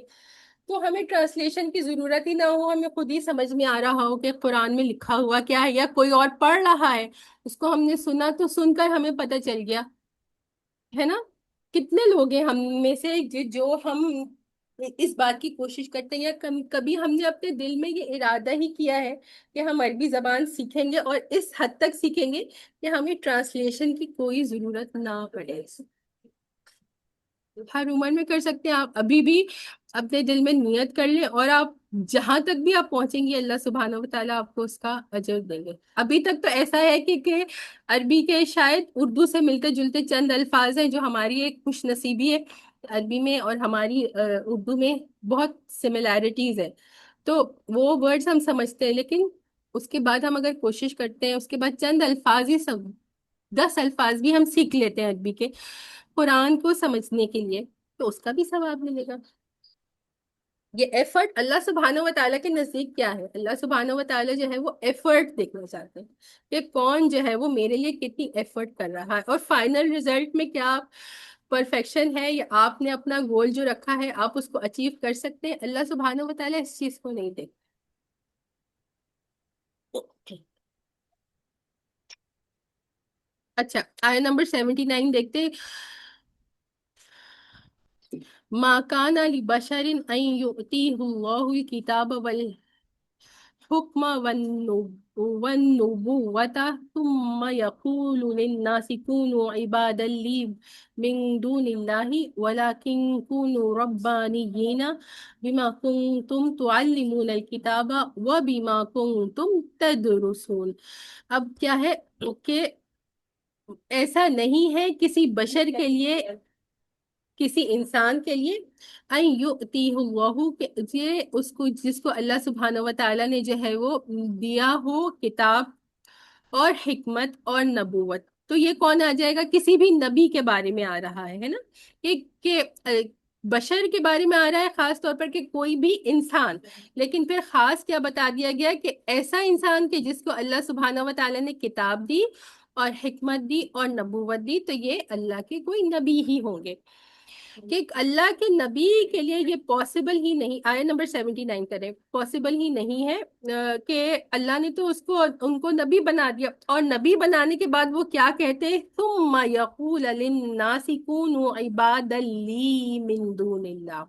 تو ہمیں ٹرانسلیشن کی ضرورت ہی نہ ہو، ہمیں خود ہی سمجھ میں آ رہا ہو کہ قرآن میں لکھا ہوا کیا ہے، یا کوئی اور پڑھ رہا ہے اس کو ہم نے سنا تو سن کر ہمیں پتہ چل گیا ہے نا۔ کتنے لوگ ہیں ہم میں سے جو ہم اس بات کی کوشش کرتے ہیں یا کبھی ہم نے اپنے دل میں یہ ارادہ ہی کیا ہے کہ ہم عربی زبان سیکھیں گے اور اس حد تک سیکھیں گے کہ ہمیں ٹرانسلیشن کی کوئی ضرورت نہ پڑے؟ ہر عمر میں کر سکتے ہیں آپ، ابھی بھی اپنے دل میں نیت کر لیں اور آپ جہاں تک بھی آپ پہنچیں گے اللہ سبحانہ و تعالیٰ آپ کو اس کا اجر دیں گے۔ ابھی تک تو ایسا ہے کہ عربی کے شاید اردو سے ملتے جلتے چند الفاظ ہیں جو ہماری ایک خوش نصیبی ہے، عربی میں اور ہماری اردو میں بہت سملیرٹیز ہے، تو وہ ورڈز ہم سمجھتے ہیں، لیکن اس کے بعد ہم اگر کوشش کرتے ہیں اس کے بعد چند الفاظ ہی 10 الفاظ بھی ہم سیکھ لیتے ہیں عربی کے قرآن کو سمجھنے کے لیے، تو اس کا بھی ثواب ملے گا۔ یہ ایفرٹ اللہ سبحانہ و تعالیٰ کے نزدیک کیا ہے؟ اللہ سبحانہ و تعالیٰ جو ہے وہ ایفرٹ دیکھنا چاہتے ہیں کہ کون جو ہے وہ میرے لیے کتنی ایفرٹ کر رہا ہے، اور فائنل ریزلٹ میں کیا پرفیکشن ہے یا آپ نے اپنا گول جو رکھا ہے آپ اس کو اچیو کر سکتے ہیں۔ اللہ سبحانہ و تعالیٰ اس چیز کو نہیں دیکھتے۔ اچھا، آیت نمبر 79 دیکھتے ہیں۔ ما کان لبشر ان یؤتیہ اللہ الکتاب والحکم والنبوۃ ثم یقول للناس کونوا عبادا لی من دون اللہ ولکن کونوا ربانیین بما کنتم تعلمون الکتاب وبما کنتم تدرسون۔ اب کیا ہے کہ ایسا نہیں ہے کسی بشر کے لیے، کسی انسان کے لیے، ان یؤتیہ اللہ، کہ یہ اس کو جس کو اللہ سبحانہ و تعالیٰ نے جو ہے وہ دیا ہو کتاب اور حکمت اور نبوت، تو یہ کون آ جائے گا؟ کسی بھی نبی کے بارے میں آ رہا ہے نا، کہ بشر کے بارے میں آ رہا ہے خاص طور پر، کہ کوئی بھی انسان، لیکن پھر خاص کیا بتا دیا گیا کہ ایسا انسان کہ جس کو اللہ سبحانہ و تعالیٰ نے کتاب دی اور حکمت دی اور نبوت دی، تو یہ اللہ کے کوئی نبی ہی ہوں گے، کہ اللہ کے نبی کے لیے یہ پاسبل ہی نہیں۔ آیت نمبر 79 کریں، پاسبل ہی نہیں ہے کہ اللہ نے تو ان کو نبی بنا دیا، اور نبی بنانے کے بعد وہ کیا کہتے ہیں؟ ثم یقول للناس کونوا عبادا لی من دون اللہ،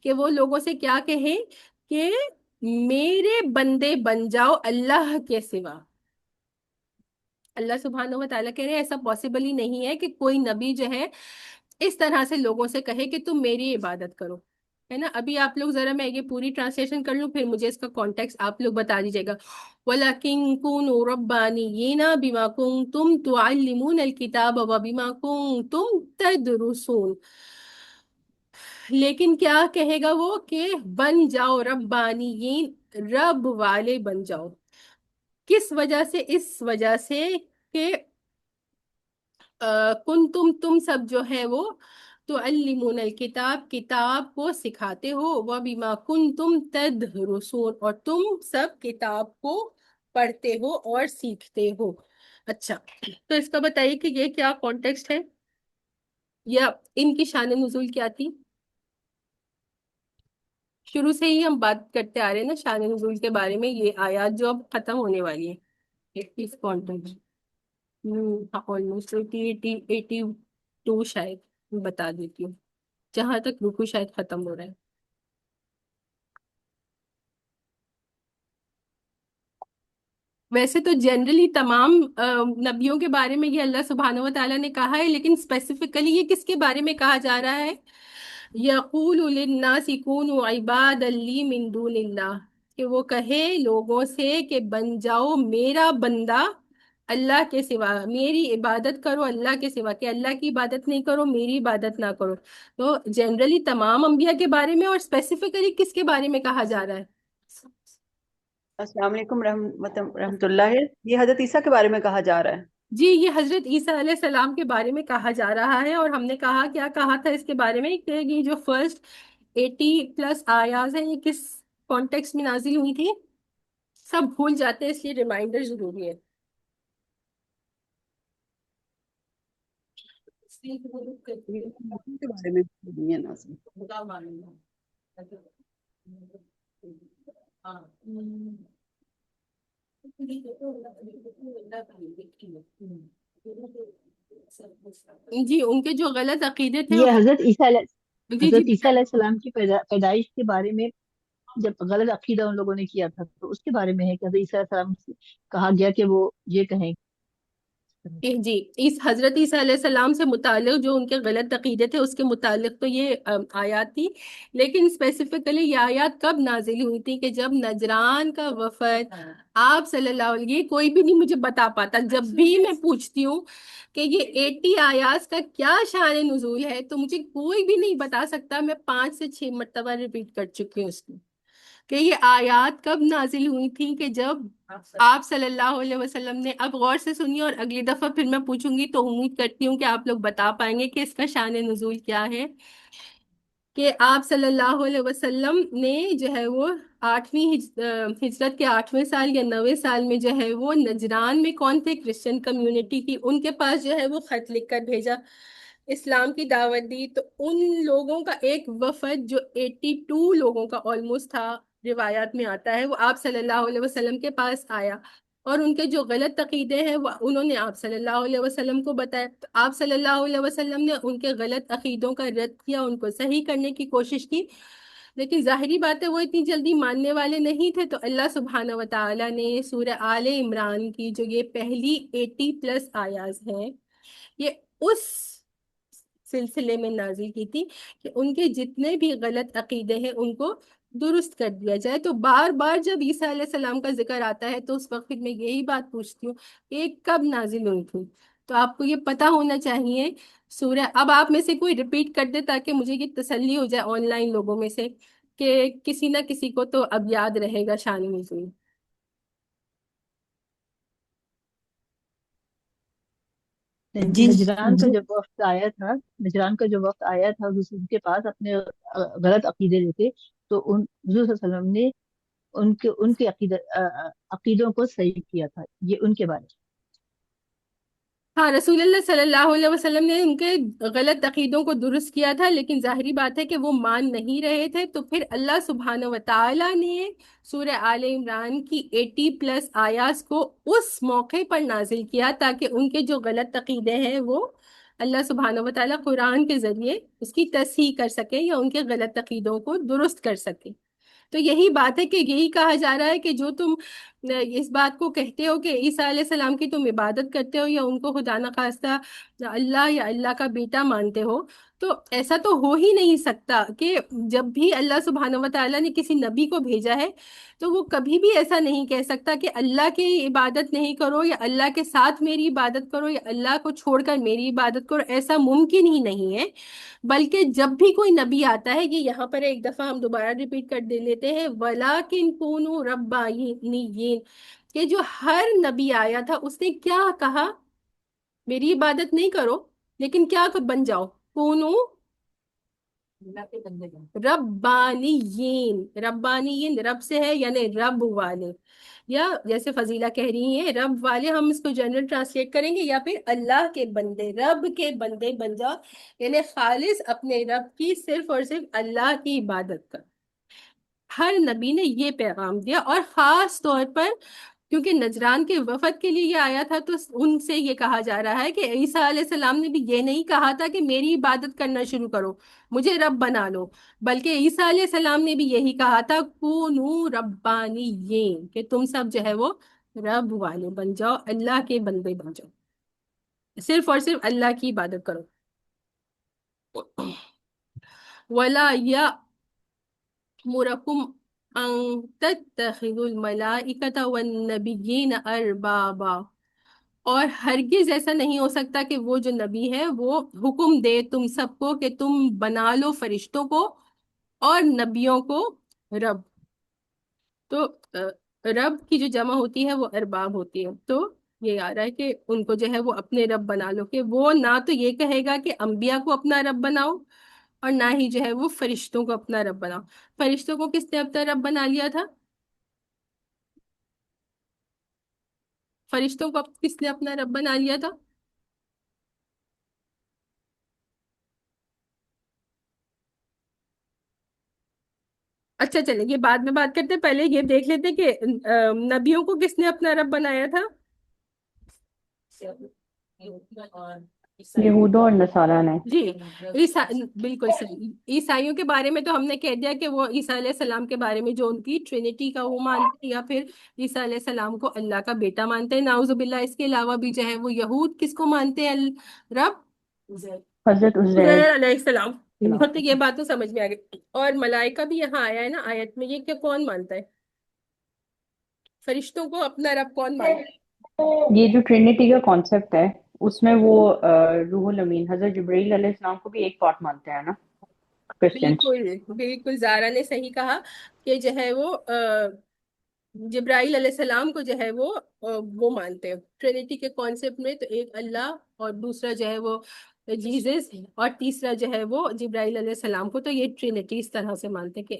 کہ وہ لوگوں سے کیا کہیں کہ میرے بندے بن جاؤ اللہ کے سوا۔ اللہ سبحانہ و تعالیٰ کہہ رہے ہیں ایسا پاسبل ہی نہیں ہے کہ کوئی نبی جو ہے اس طرح سے لوگوں سے کہے کہ تم میری عبادت کرو، ہے نا۔ ابھی آپ لوگ ذرا میں یہ پوری ٹرانسلیشن کر لوں، پھر مجھے اس کا کانٹیکس آپ لوگ بتا دیجیے گا۔ وَلَكِن كُونُوا رَبَّانِيِّينَ بِمَا كُنتُمْ تُعَلِّمُونَ الْكِتَابَ وَبِمَا كُنتُمْ تَدْرُسُونَ، لیکن کیا کہے گا وہ کہ بن جاؤ ربانیین، رب والے بن جاؤ۔ کس وجہ سے؟ اس وجہ سے کہ تم سب جو ہے وہ تعلمون الکتاب، کتاب کو سکھاتے ہو، وبما کنتم تدرسون، اور تم سب کتاب کو پڑھتے ہو اور سیکھتے ہو۔ اچھا، تو اس کا بتائیے کہ یہ کیا کانٹیکسٹ ہے یا ان کی شان نزول کیا تھی؟ شروع سے ہی ہم بات کرتے آ رہے ہیں نا شان نزول کے بارے میں، یہ آیات جو اب ختم ہونے والی ہے اس کانٹیکسٹ، آلموسٹ 82 شاید، میں بتا دیتی ہوں جہاں تک رکو شاید ختم ہو رہا ہے۔ ویسے تو جنرلی تمام نبیوں کے بارے میں یہ اللہ سبحانہ و تعالیٰ نے کہا ہے، لیکن اسپیسیفکلی یہ کس کے بارے میں کہا جا رہا ہے؟ یقول للناس کونوا عبادا لی من دون اللہ، کہ وہ کہے لوگوں سے کہ بن جاؤ میرا بندہ اللہ کے سوا، میری عبادت کرو اللہ کے سوا، کہ اللہ کی عبادت نہیں کرو، میری عبادت نہ کرو۔ تو جنرلی تمام انبیاء کے بارے میں، اور اسپیسیفکلی کس کے بارے میں کہا جا رہا ہے؟ السلام علیکم رحمۃ اللہ، یہ حضرت عیسیٰ کے بارے میں کہا جا رہا ہے۔ جی، یہ حضرت عیسیٰ علیہ السلام کے بارے میں کہا جا رہا ہے، اور ہم نے کہا کیا کہا تھا اس کے بارے میں کہ یہ جو فرسٹ 80+ آیات ہیں یہ کس کانٹیکس میں نازل ہوئی تھی؟ سب بھول جاتے ہیں اس لیے ریمائنڈر ضروری ہے۔ یہ موسم کے بارے میں نہیں ہے نازل۔ جی، ان کے جو غلط عقیدے تھے یہ حضرت عیسیٰ علیہ جی جی حضرت عیسیٰ بتائیں۔ علیہ السلام کی پیدائش کے بارے میں جب غلط عقیدہ ان لوگوں نے کیا تھا تو اس کے بارے میں ہے کہ حضرت عیسیٰ علیہ السلام سے کہا گیا کہ وہ یہ کہیں. جی، اس حضرت عیسیٰ علیہ السلام سے متعلق جو ان کے غلط عقیدے تھے اس کے متعلق تو یہ آیات تھی، لیکن اسپیسیفکلی یہ آیات کب نازل ہوئی تھی کہ جب نجران کا وفد آپ صلی اللہ علیہ، یہ کوئی بھی نہیں مجھے بتا پاتا، جب بھی میں پوچھتی ہوں کہ یہ 80 آیات کا کیا شان نزول ہے تو مجھے کوئی بھی نہیں بتا سکتا. میں 5 سے 6 مرتبہ ریپیٹ کر چکی ہوں اس کو کہ یہ آیات کب نازل ہوئی تھی کہ جب آپ صلی اللہ علیہ وسلم نے، اب غور سے سنیے اور اگلی دفعہ پھر میں پوچھوں گی تو امید کرتی ہوں کہ آپ لوگ بتا پائیں گے کہ اس کا شان نزول کیا ہے. کہ آپ صلی اللہ علیہ وسلم نے جو ہے وہ ہجرت کے 8ویں سال یا 9ویں سال میں جو ہے وہ نجران میں کون تھے کرسچن کمیونٹی کی، ان کے پاس جو ہے وہ خط لکھ کر بھیجا، اسلام کی دعوت دی. تو ان لوگوں کا ایک وفد جو 82 لوگوں کا آلموسٹ تھا، روایات میں آتا ہے، وہ آپ صلی اللہ علیہ وسلم کے پاس آیا اور ان کے جو غلط عقیدے ہیں وہ انہوں نے آپ صلی اللہ علیہ وسلم کو بتایا. تو آپ صلی اللہ علیہ وسلم نے ان کے غلط عقیدوں کا رد کیا، ان کو صحیح کرنے کی کوشش کی، لیکن ظاہری بات ہے وہ اتنی جلدی ماننے والے نہیں تھے. تو اللہ سبحانہ و تعالیٰ نے سورہ آل عمران کی جو یہ پہلی 80+ آیات ہیں، یہ اس سلسلے میں نازل کی تھی کہ ان کے جتنے بھی غلط عقیدے ہیں ان کو درست کر دیا جائے. تو بار بار جب عیسیٰ علیہ السلام کا ذکر آتا ہے تو اس وقت میں یہی بات پوچھتی ہوں کہ کب نازل ہوئی تھی. تو آپ کو یہ پتا ہونا چاہیے سورہ، اب آپ میں سے کوئی ریپیٹ کر دے تاکہ مجھے یہ تسلی ہو جائے آن لائن لوگوں میں سے کہ کسی نہ کسی کو تو اب یاد رہے گا شان نزول. جی نجران کا جب وقت آیا تھا، نجران کا جو وقت آیا تھا حضور کے پاس اپنے غلط عقیدے لے کے، تو حضور صلی اللہ علیہ وسلم نے ان کے عقیدوں کو صحیح کیا تھا. یہ ان کے بارے میں. ہاں، رسول اللہ صلی اللہ علیہ وسلم نے ان کے غلط عقیدوں کو درست کیا تھا، لیکن ظاہری بات ہے کہ وہ مان نہیں رہے تھے. تو پھر اللہ سبحانہ و تعالیٰ نے سورہ آل عمران کی 80+ آیات کو اس موقع پر نازل کیا تاکہ ان کے جو غلط عقیدے ہیں وہ اللہ سبحانہ و تعالیٰ قرآن کے ذریعے اس کی تصحیح کر سکے یا ان کے غلط عقیدوں کو درست کر سکے. تو یہی بات ہے کہ یہی کہا جا رہا ہے کہ جو تم اس بات کو کہتے ہو کہ عیسیٰ علیہ السلام کی تم عبادت کرتے ہو یا ان کو خدا نخواستہ اللہ یا اللہ کا بیٹا مانتے ہو، تو ایسا تو ہو ہی نہیں سکتا کہ جب بھی اللہ سبحانہ و تعالیٰ نے کسی نبی کو بھیجا ہے تو وہ کبھی بھی ایسا نہیں کہہ سکتا کہ اللہ کی عبادت نہیں کرو یا اللہ کے ساتھ میری عبادت کرو یا اللہ کو چھوڑ کر میری عبادت کرو. ایسا ممکن ہی نہیں ہے. بلکہ جب بھی کوئی نبی آتا ہے، یہ یہاں پر ایک دفعہ ہم دوبارہ ریپیٹ کر دے لیتے ہیں، وَلَٰكِن كُونُوا رَبَّانِيِّينَ، کہ جو ہر نبی آیا تھا اس نے کیا کہا؟ میری عبادت نہیں کرو لیکن کیا بن جاؤ؟ کونو ربانیین. ربانیین رب سے ہے یعنی رب والے، یا جیسے فضیلہ کہہ رہی ہیں رب والے، ہم اس کو جنرل ٹرانسلیٹ کریں گے، یا پھر اللہ کے بندے، رب کے بندے بن جاؤ، یعنی خالص اپنے رب کی صرف اور صرف اللہ کی عبادت کر. ہر نبی نے یہ پیغام دیا، اور خاص طور پر کیونکہ نجران کے وفد کے لیے یہ آیا تھا تو ان سے یہ کہا جا رہا ہے کہ عیسیٰ علیہ السلام نے بھی یہ نہیں کہا تھا کہ میری عبادت کرنا شروع کرو، مجھے رب بنا لو، بلکہ عیسیٰ علیہ السلام نے بھی یہی کہا تھا کونوا ربانیین، کہ تم سب جو ہے وہ رب والے بن جاؤ، اللہ کے بندے بن جاؤ، صرف اور صرف اللہ کی عبادت کرو. وَلَا يَأْمُرَكُمْ أَن تَتَّخِذُوا الْمَلَائِكَةَ وَالنَّبِيِّينَ أَرْبَابًا، اور ہرگز ایسا نہیں ہو سکتا کہ وہ جو نبی ہے وہ حکم دے تم سب کو کہ تم بنا لو فرشتوں کو اور نبیوں کو رب. تو رب کی جو جمع ہوتی ہے وہ ارباب ہوتی ہے. تو یہ آ رہا ہے کہ ان کو جو ہے وہ اپنے رب بنا لو، کہ وہ نہ تو یہ کہے گا کہ انبیاء کو اپنا رب بناؤ اور نہ ہی جو ہے وہ فرشتوں کو اپنا رب بناؤ. فرشتوں کو کس نے اپنا رب بنا لیا تھا؟ فرشتوں کو کس نے اپنا رب بنا لیا تھا؟ اچھا چلیں یہ بعد میں بات کرتے ہیں، پہلے یہ دیکھ لیتے ہیں کہ نبیوں کو کس نے اپنا رب بنایا تھا. یہود اور نصارہ نے. جی بالکل صحیح. عیسائیوں کے بارے میں تو ہم نے کہہ دیا کہ وہ عیسیٰ علیہ السلام کے بارے میں جو ان کی ٹرینٹی کا وہ مانتے ہیں، یا پھر عیسیٰ علیہ السلام کو اللہ کا بیٹا مانتے ہیں نعوذ باللہ. اس کے علاوہ بھی جو ہے وہ یہود کس کو مانتے ہیں؟ رب حضرت عزیر. عزیر علیہ السلام. تو یہ بات تو سمجھ میں آ گئی. اور ملائکہ بھی یہاں آیا ہے نا آیت میں. یہ کہ کون مانتا ہے فرشتوں کو اپنا رب؟ کون مانتا ہے؟ یہ جو ٹرینٹی کا کانسیپٹ ہے اس میں وہ روح الامین حضرت جبرائیل علیہ السلام کو بھی ایک پارٹ مانتے ہیں نا کرسچنس. بالکل بالکل زارا نے صحیح کہا کہ جو ہے وہ جبرائیل علیہ السلام کو جو ہے وہ مانتے ہیں ٹرینٹی کے کانسیپٹ میں. تو ایک اللہ، اور دوسرا جو ہے وہ جیزس، اور تیسرا جو ہے وہ جبرائیل علیہ السلام کو. تو یہ ٹرینٹی اس طرح سے مانتے ہیں کہ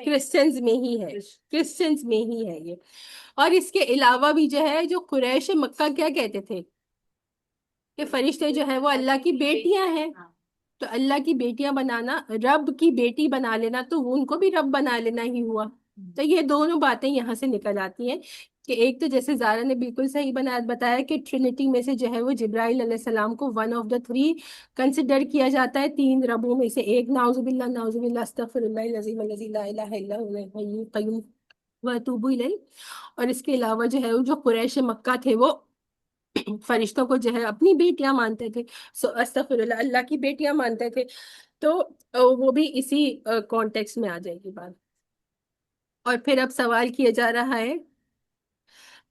کرسچنز میں ہی ہے، کرسچنز میں ہی ہے یہ. اور اس کے علاوہ بھی جو ہے جو قریش مکہ کیا کہتے تھے کہ فرشتے جو ہے وہ اللہ کی بیٹیاں ہیں. تو اللہ کی بیٹیاں بنانا، رب کی بیٹی بنا لینا، تو ان کو بھی رب بنا لینا ہی ہوا. تو یہ دونوں باتیں یہاں سے نکل آتی ہیں کہ ایک تو جیسے زارا نے بالکل صحیح بتایا کہ ٹرینٹی میں سے جو ہے وہ جبرائیل علیہ السلام کو one of the three consider کیا جاتا ہے، تین ربوں میں سے ایک. نعوذ باللہ نعوذ باللہ استغفر اللہ العظیم الذی لا الہ الا هو الحی القیوم واتوب الیہ. اور اس کے علاوہ جو ہے جو قریش مکہ تھے وہ فرشتوں کو جو ہے اپنی بیٹیاں مانتے تھے، استغفر اللہ، اللہ کی بیٹیاں مانتے تھے. تو وہ بھی اسی کانٹیکس میں آ جائے گی بات. اور پھر اب سوال کیا جا رہا ہے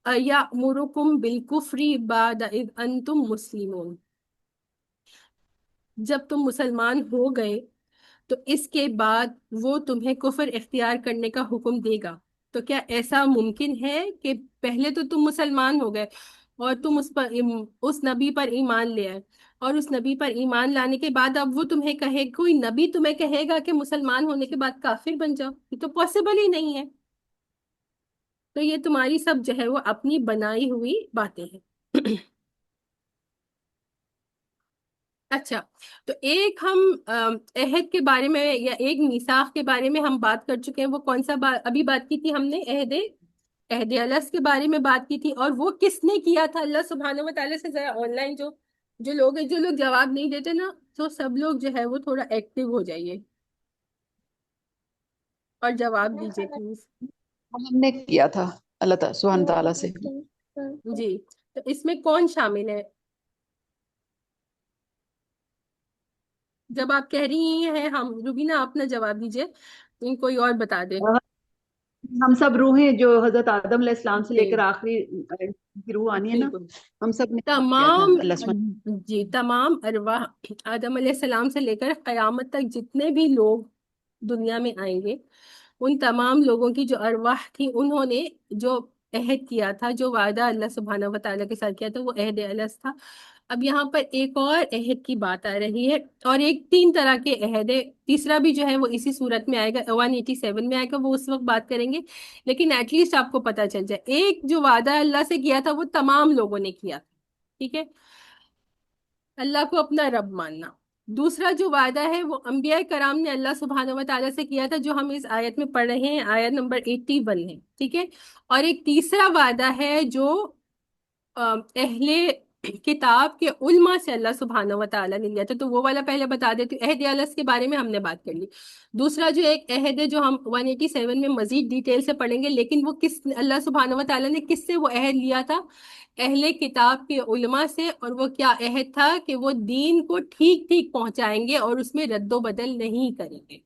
یأمرکم بالکفر بعد اذ انتم مسلمون. جب تم مسلمان ہو گئے تو اس کے بعد وہ تمہیں کفر اختیار کرنے کا حکم دے گا. تو کیا ایسا ممکن ہے کہ پہلے تو تم مسلمان ہو گئے اور تم اس نبی پر ایمان لے آئے، اور اس نبی پر ایمان لانے کے بعد اب وہ تمہیں کہے، کوئی نبی تمہیں کہے گا کہ مسلمان ہونے کے بعد کافر بن جاؤ؟ یہ تو پاسبل ہی نہیں ہے. تو یہ تمہاری سب جو ہے وہ اپنی بنائی ہوئی باتیں ہیں. اچھا، تو ایک ہم عہد کے بارے میں یا ایک میثاق کے بارے میں ہم بات کر چکے ہیں. وہ کون سا ابھی بات کی تھی ہم نے؟ عہد الست کے بارے میں بات کی تھی. اور وہ کس نے کیا تھا؟ اللہ سبحانہ و تعالیٰ سے. ذرا آن لائن جو لوگ ہیں، جو لوگ جواب نہیں دیتے نا، تو سب لوگ جو ہے وہ تھوڑا ایکٹیو ہو جائیے اور جواب دیجیے پلیز. ہم نے کیا تھا اللہ تعالیٰ سبحانہ تعالیٰ سے. جی، تو اس میں کون شامل ہے؟ جب آپ کہہ رہی ہیں ہم، روبینہ آپ نہ جواب دیجیے، کوئی اور بتا دے. ہم سب روحیں جو حضرت آدم علیہ السلام سے لے جی کر آخری کی روح آنی ہے نا، بالکل. ہم سب نے کیا تھا تمام اللہ سبحانہ. جی تمام ارواح آدم علیہ السلام سے لے کر قیامت تک جتنے بھی لوگ دنیا میں آئیں گے، ان تمام لوگوں کی جو ارواح تھی، انہوں نے جو عہد کیا تھا، جو وعدہ اللہ سبحانہ و تعالیٰ کے ساتھ کیا تھا، وہ عہد الست تھا. اب یہاں پر ایک اور عہد کی بات آ رہی ہے، اور ایک تین طرح کے عہد ہے. تیسرا بھی جو ہے وہ اسی صورت میں آئے گا، 187 میں آئے گا، وہ اس وقت بات کریں گے. لیکن ایٹ لیسٹ آپ کو پتہ چل جائے، ایک جو وعدہ اللہ سے کیا تھا وہ تمام لوگوں نے کیا تھا، ٹھیک ہے، اللہ کو اپنا رب ماننا. دوسرا جو وعدہ ہے وہ انبیاء کرام نے اللہ سبحانہ و تعالیٰ سے کیا تھا، جو ہم اس آیت میں پڑھ رہے ہیں، آیت نمبر 81 ہے، ٹھیک ہے. اور ایک تیسرا وعدہ ہے جو اہل کتاب کے علماء سے اللہ سبحانہ و تعالیٰ نے لیا تھا. تو وہ والا پہلے بتا دیتی ہوں. عہد الست کے بارے میں ہم نے بات کر لی. دوسرا جو ایک عہد ہے جو ہم 187 میں مزید ڈیٹیل سے پڑھیں گے، لیکن وہ اللہ سبحانہ و تعالیٰ نے کس سے وہ عہد لیا تھا؟ اہل کتاب کے علماء سے. اور وہ کیا عہد تھا؟ کہ وہ دین کو ٹھیک ٹھیک پہنچائیں گے اور اس میں رد و بدل نہیں کریں گے،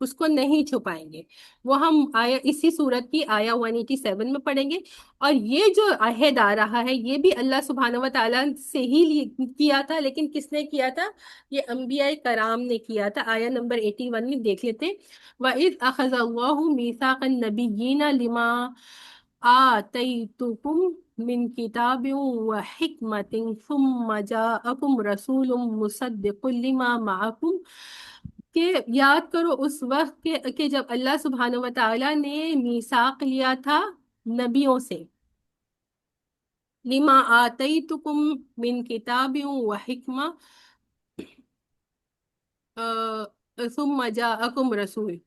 اس کو نہیں چھپائیں گے. وہ ہم اسی صورت کی آیا 187 میں پڑھیں گے. اور یہ جو عہد آ رہا ہے یہ بھی اللہ سبحانہ و تعالیٰ سے ہی کیا تھا، لیکن کس نے کیا تھا؟ یہ انبیاء کرام نے کیا تھا. آیا نمبر 81 میں دیکھ لیتے. وَإِذْ أَخَذَ اللَّهُ مِيثَاقَ النَّبِيِّينَ لِمَا آتَيْتُكُم مِّن كِتَابٍ وَحِكْمَةٍ ثُمَّ جَاءَكُمْ رَسُولٌ مُصَدِّقٌ لِّمَا مَعَكُمْ. کہ یاد کرو اس وقت کہ جب اللہ سبحانہ و تعالیٰ نے میثاق لیا تھا نبیوں سے، لما آتیتکم من کتاب و حکمہ ثم جاءکم رسول.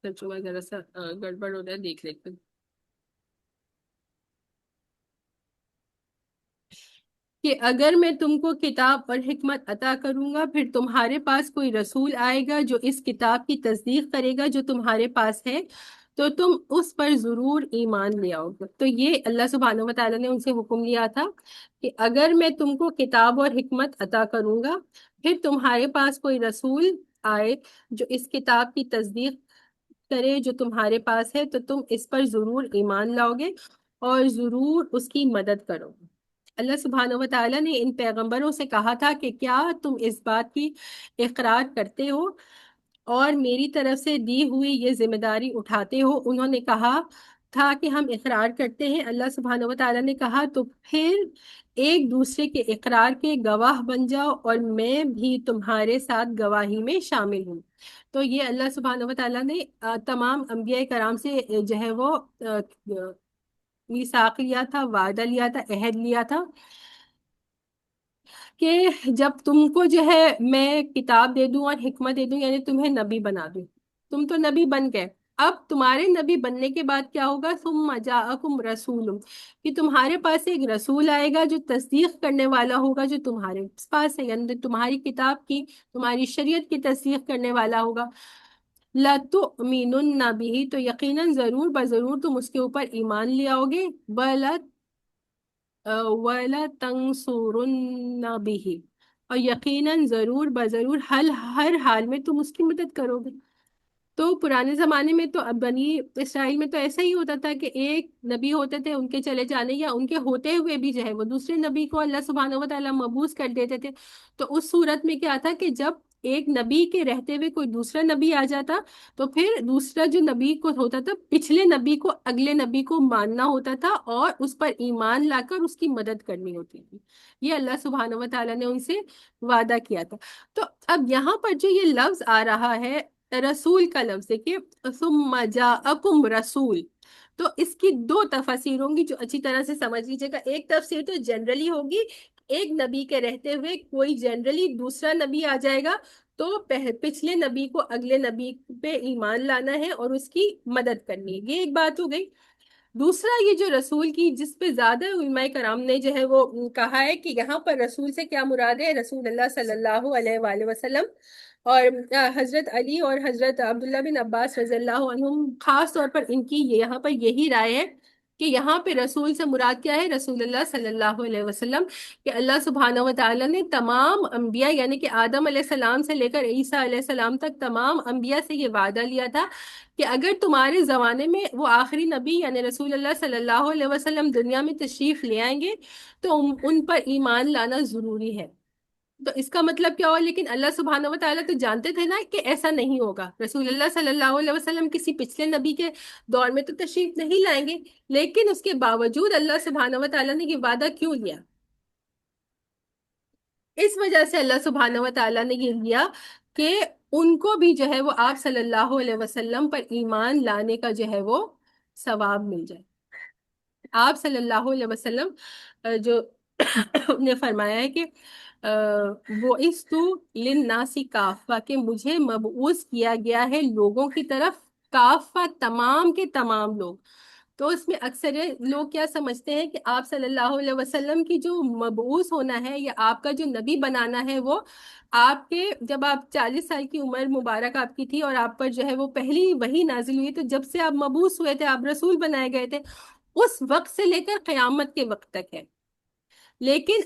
ترجمہ ذرا سا گڑبڑ ہو رہا ہے، دیکھ لیتے ہیں. کہ اگر میں تم کو کتاب اور حکمت عطا کروں گا، پھر تمہارے پاس کوئی رسول آئے گا جو اس کتاب کی تصدیق کرے گا جو تمہارے پاس ہے، تو تم اس پر ضرور ایمان لے آؤ گے۔ تو یہ اللہ سبحانہ و تعالیٰ نے ان سے حکم لیا تھا کہ اگر میں تم کو کتاب اور حکمت عطا کروں گا، پھر تمہارے پاس کوئی رسول آئے جو اس کتاب کی تصدیق کرے جو تمہارے پاس ہے، تو تم اس پر ضرور ایمان لاؤ گے اور ضرور اس کی مدد کرو گے۔ اللہ سبحانہ و تعالیٰ نے ان پیغمبروں سے کہا تھا کہ کیا تم اس بات کی اقرار کرتے ہو اور میری طرف سے دی ہوئی یہ ذمہ داری اٹھاتے ہو؟ انہوں نے کہا تھا کہ ہم اقرار کرتے ہیں۔ اللہ سبحانہ و تعالیٰ نے کہا تو پھر ایک دوسرے کے اقرار کے گواہ بن جاؤ اور میں بھی تمہارے ساتھ گواہی میں شامل ہوں۔ تو یہ اللہ سبحانہ و تعالیٰ نے تمام انبیاء کرام سے جو ہے وہ میثاق لیا تھا، وعدہ لیا تھا، عہد لیا تھا کہ جب تم کو جو ہے میں کتاب دے دوں اور حکمت دے دوں، یعنی تمہیں نبی بنا دوں، تم تو نبی بن گئے، اب تمہارے نبی بننے کے بعد کیا ہوگا؟ ثم جاءکم رسول، کہ تمہارے پاس ایک رسول آئے گا جو تصدیق کرنے والا ہوگا جو تمہارے پاس ہے، یعنی تمہاری کتاب کی، تمہاری شریعت کی تصدیق کرنے والا ہوگا۔ لَتُؤْمِنُنَّ بِهِ، تو یقیناً ضرور بضرور تم اس کے اوپر ایمان لے آؤ گے، وَلَتَنْصُرُنَّ بِهِ، اور یقیناً ضرور بضرور ہر حال میں تم اس کی مدد کرو گے۔ تو پرانے زمانے میں تو بنی اسرائیل میں تو ایسا ہی ہوتا تھا کہ ایک نبی ہوتے تھے، ان کے چلے جانے یا ان کے ہوتے ہوئے بھی جو ہے وہ دوسرے نبی کو اللہ سبحانہ و تعالیٰ مبعوث کر دیتے تھے۔ تو اس صورت میں کیا تھا کہ جب ایک نبی کے رہتے ہوئے کوئی دوسرا نبی آ جاتا تو پھر دوسرا جو نبی کو ہوتا تھا، پچھلے نبی کو اگلے نبی کو ماننا ہوتا تھا اور اس پر ایمان لا کر اس کی مدد کرنی ہوتی تھی۔ یہ اللہ سبحانہ و تعالیٰ نے ان سے وعدہ کیا تھا۔ تو اب یہاں پر جو یہ لفظ آ رہا ہے رسول کا لفظ ہے کہ ثم جاءکم رسول، تو اس کی دو تفسیر ہوں گی جو اچھی طرح سے سمجھ لیجیے گا۔ ایک تفسیر تو جنرلی ہوگی، ایک نبی کے رہتے ہوئے کوئی جنرلی دوسرا نبی آ جائے گا تو پچھلے نبی کو اگلے نبی پہ ایمان لانا ہے اور اس کی مدد کرنی ہے، یہ ایک بات ہو گئی۔ دوسرا یہ جو رسول کی جس پہ زیادہ علماء کرام نے جو ہے وہ کہا ہے کہ یہاں پر رسول سے کیا مراد ہے؟ رسول اللہ صلی اللہ علیہ وآلہ وسلم اور حضرت علی اور حضرت عبداللہ بن عباس رضی اللہ عنہم، خاص طور پر ان کی یہاں پر یہی رائے ہے کہ یہاں پہ رسول سے مراد کیا ہے؟ رسول اللہ صلی اللہ علیہ وسلم، کہ اللہ سبحانہ و تعالیٰ نے تمام انبیاء یعنی کہ آدم علیہ السلام سے لے کر عیسیٰ علیہ السلام تک تمام انبیاء سے یہ وعدہ لیا تھا کہ اگر تمہارے زمانے میں وہ آخری نبی یعنی رسول اللہ صلی اللہ علیہ وسلم دنیا میں تشریف لے آئیں گے تو ان پر ایمان لانا ضروری ہے۔ تو اس کا مطلب کیا ہوا؟ لیکن اللہ سبحانہ و تعالیٰ تو جانتے تھے نا کہ ایسا نہیں ہوگا، رسول اللہ صلی اللہ علیہ وسلم کسی پچھلے نبی کے دور میں تو تشریف نہیں لائیں گے، لیکن اس کے باوجود اللہ سبحانہ و تعالیٰ نے یہ وعدہ کیوں لیا؟ اس وجہ سے اللہ سبحانہ و تعالیٰ نے یہ لیا کہ ان کو بھی جو ہے وہ آپ صلی اللہ علیہ وسلم پر ایمان لانے کا جو ہے وہ ثواب مل جائے۔ آپ صلی اللہ علیہ وسلم جو نے فرمایا ہے کہ بُعِثْتُ لِلنَّاسِ کافہ، کہ مجھے مبعوث کیا گیا ہے لوگوں کی طرف کافہ، تمام کے تمام لوگ۔ تو اس میں اکثر لوگ کیا سمجھتے ہیں کہ آپ صلی اللہ علیہ وسلم کی جو مبعوث ہونا ہے یا آپ کا جو نبی بنانا ہے وہ آپ کے جب آپ 40 سال کی عمر مبارک آپ کی تھی اور آپ پر جو ہے وہ پہلی وحی نازل ہوئی، تو جب سے آپ مبعوث ہوئے تھے، آپ رسول بنائے گئے تھے، اس وقت سے لے کر قیامت کے وقت تک ہے۔ لیکن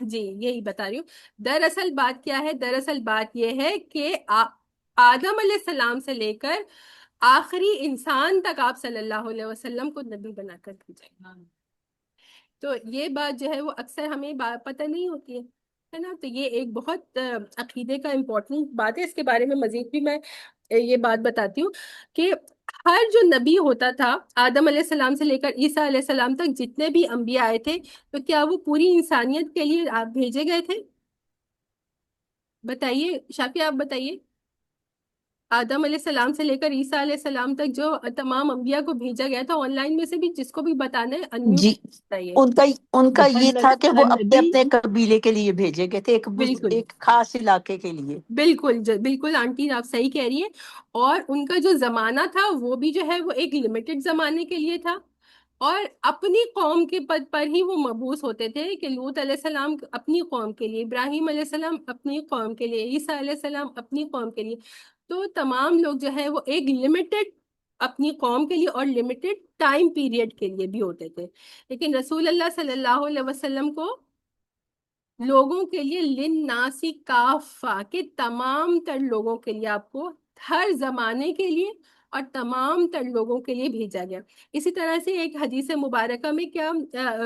جی یہی بتا رہی ہوں، دراصل بات کیا ہے؟ دراصل بات یہ ہے کہ آدم علیہ السلام سے لے کر آخری انسان تک آپ صلی اللہ علیہ وسلم کو نبی بنا کر بھیجا۔ تو یہ بات جو ہے وہ اکثر ہمیں پتہ نہیں ہوتی ہے نا۔ تو یہ ایک بہت عقیدے کا امپورٹنٹ بات ہے، اس کے بارے میں مزید بھی میں یہ بات بتاتی ہوں کہ ہر جو نبی ہوتا تھا آدم علیہ السلام سے لے کر عیسیٰ علیہ السلام تک جتنے بھی انبیاء آئے تھے، تو کیا وہ پوری انسانیت کے لیے آپ بھیجے گئے تھے؟ بتائیے شافی، آپ بتائیے۔ آدم علیہ السلام سے لے کر عیسیٰ علیہ السلام تک جو تمام انبیاء کو بھیجا گیا تھا، آن لائن میں سے بھی جس کو بھی بتانا ہے انمیوٹ جی، بتائیے۔ ان کا ہر یہ تھا کہ وہ ہر اپنے نبی اپنے قبیلے کے لیے بھیجے گئے تھے، بالکل ایک خاص علاقے کے لیے۔ بالکل بالکل آنٹی آپ صحیح کہہ رہی ہیں، اور ان کا جو زمانہ تھا وہ بھی جو ہے وہ ایک لمیٹڈ زمانے کے لیے تھا، اور اپنی قوم کے پد پر ہی وہ مبعوث ہوتے تھے، کہ لوط علیہ السلام اپنی قوم کے لیے، ابراہیم علیہ السلام اپنی قوم کے لیے، عیسیٰ علیہ السلام اپنی قوم کے لیے. تو تمام لوگ جو ہے وہ ایک لمیٹڈ اپنی قوم کے لیے اور لمیٹڈ ٹائم پیریڈ کے لیے بھی ہوتے تھے. لیکن رسول اللہ صلی اللہ علیہ وسلم کو لوگوں کے لیے للناس کافہ، کے تمام تر لوگوں کے لیے، آپ کو ہر زمانے کے لیے اور تمام تر لوگوں کے لیے بھیجا گیا. اسی طرح سے ایک حدیث مبارکہ میں کیا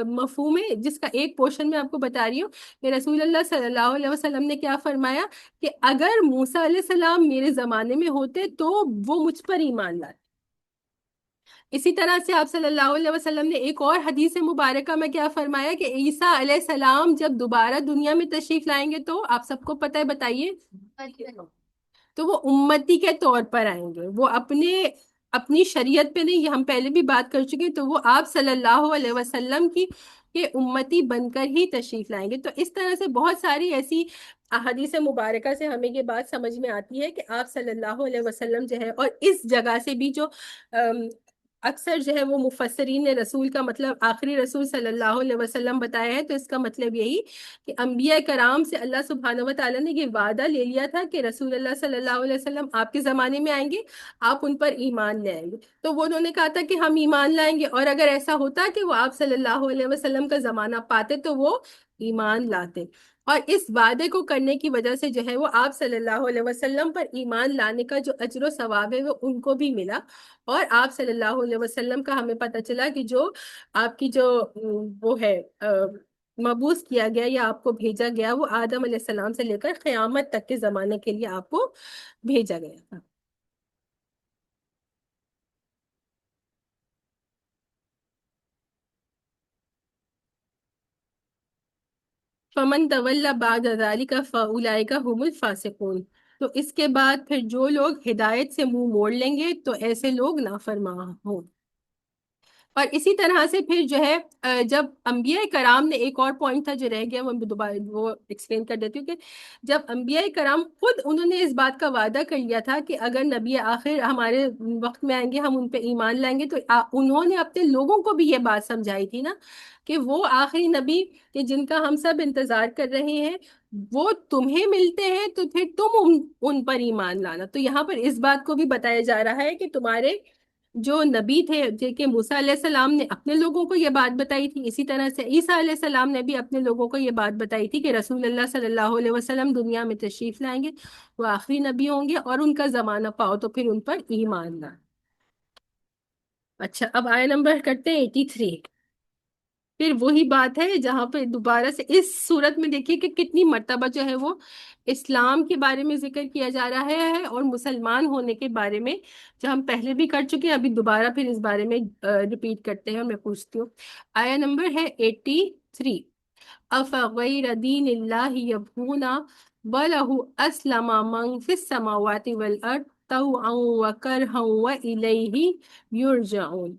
مفہوم ہے، جس کا ایک پورشن میں آپ کو بتا رہی ہوں، کہ رسول اللہ صلی اللہ علیہ وسلم نے کیا فرمایا کہ اگر موسیٰ علیہ السلام میرے زمانے میں ہوتے تو وہ مجھ پر ایمان لاتے. اسی طرح سے آپ صلی اللہ علیہ وسلم نے ایک اور حدیث مبارکہ میں کیا فرمایا کہ عیسیٰ علیہ السلام جب دوبارہ دنیا میں تشریف لائیں گے تو آپ سب کو پتہ ہے، بتائیے، تو وہ امتی کے طور پر آئیں گے. وہ اپنی شریعت پہ نہیں، یہ ہم پہلے بھی بات کر چکے، تو وہ آپ صلی اللہ علیہ وسلم کی کہ امتی بن کر ہی تشریف لائیں گے. تو اس طرح سے بہت ساری ایسی احادیث مبارکہ سے ہمیں یہ بات سمجھ میں آتی ہے کہ آپ صلی اللہ علیہ وسلم جو ہے، اور اس جگہ سے بھی جو اکثر جو ہے وہ مفسرین نے رسول کا مطلب آخری رسول صلی اللہ علیہ وسلم بتایا ہے، تو اس کا مطلب یہی کہ انبیاء کرام سے اللہ سبحانہ و تعالیٰ نے یہ وعدہ لے لیا تھا کہ رسول اللہ صلی اللہ علیہ وسلم آپ کے زمانے میں آئیں گے، آپ ان پر ایمان لے آئیں گے. تو وہ انہوں نے کہا تھا کہ ہم ایمان لائیں گے، اور اگر ایسا ہوتا کہ وہ آپ صلی اللہ علیہ وسلم کا زمانہ پاتے تو وہ ایمان لاتے. اور اس وعدے کو کرنے کی وجہ سے جو ہے وہ آپ صلی اللہ علیہ وسلم پر ایمان لانے کا جو اجر و ثواب ہے وہ ان کو بھی ملا. اور آپ صلی اللہ علیہ وسلم کا ہمیں پتہ چلا کہ جو آپ کی جو وہ ہے مبعوث کیا گیا یا آپ کو بھیجا گیا، وہ آدم علیہ السلام سے لے کر قیامت تک کے زمانے کے لیے آپ کو بھیجا گیا تھا. فمن تولی بعد ذلک فاولئک هم الفاسقون. تو اس کے بعد پھر جو لوگ ہدایت سے منہ موڑ لیں گے تو ایسے لوگ نافرمان ہوں. اور اسی طرح سے پھر جو ہے جب انبیاء کرام نے ایک اور پوائنٹ تھا جو رہ گیا، وہ دوبارہ وہ ایکسپلین کر دیتی ہوں، کہ جب انبیاء کرام خود انہوں نے اس بات کا وعدہ کر لیا تھا کہ اگر نبی آخر ہمارے وقت میں آئیں گے ہم ان پہ ایمان لائیں گے، تو انہوں نے اپنے لوگوں کو بھی یہ بات سمجھائی تھی نا کہ وہ آخری نبی کہ جن کا ہم سب انتظار کر رہے ہیں وہ تمہیں ملتے ہیں تو پھر تم ان پر ایمان لانا. تو یہاں پر اس بات کو بھی بتایا جا رہا ہے کہ تمہارے جو نبی تھے، کہ موسیٰ علیہ السلام نے اپنے لوگوں کو یہ بات بتائی تھی، اسی طرح سے عیسیٰ علیہ السلام نے بھی اپنے لوگوں کو یہ بات بتائی تھی کہ رسول اللہ صلی اللہ علیہ وسلم دنیا میں تشریف لائیں گے، وہ آخری نبی ہوں گے اور ان کا زمانہ پاؤ تو پھر ان پر ایمان لانا. اچھا، اب آیت نمبر کرتے ہیں 83. پھر وہی بات ہے جہاں پہ دوبارہ سے اس صورت میں دیکھیے کہ کتنی مرتبہ جو ہے وہ اسلام کے بارے میں ذکر کیا جا رہا ہے اور مسلمان ہونے کے بارے میں، جو ہم پہلے بھی کر چکے ہیں، ابھی دوبارہ پھر اس بارے میں ریپیٹ کرتے ہیں. اور میں پوچھتی ہوں، آیا نمبر ہے 83. افغیر دین اللہ یبغون وَلَهُ أَسْلَمَ مَن فِي السَّمَاوَاتِ وَالْأَرْضِ طَوْعًا وَكَرْهًا وَإِلَيْهِ يُرْجَعُونَ.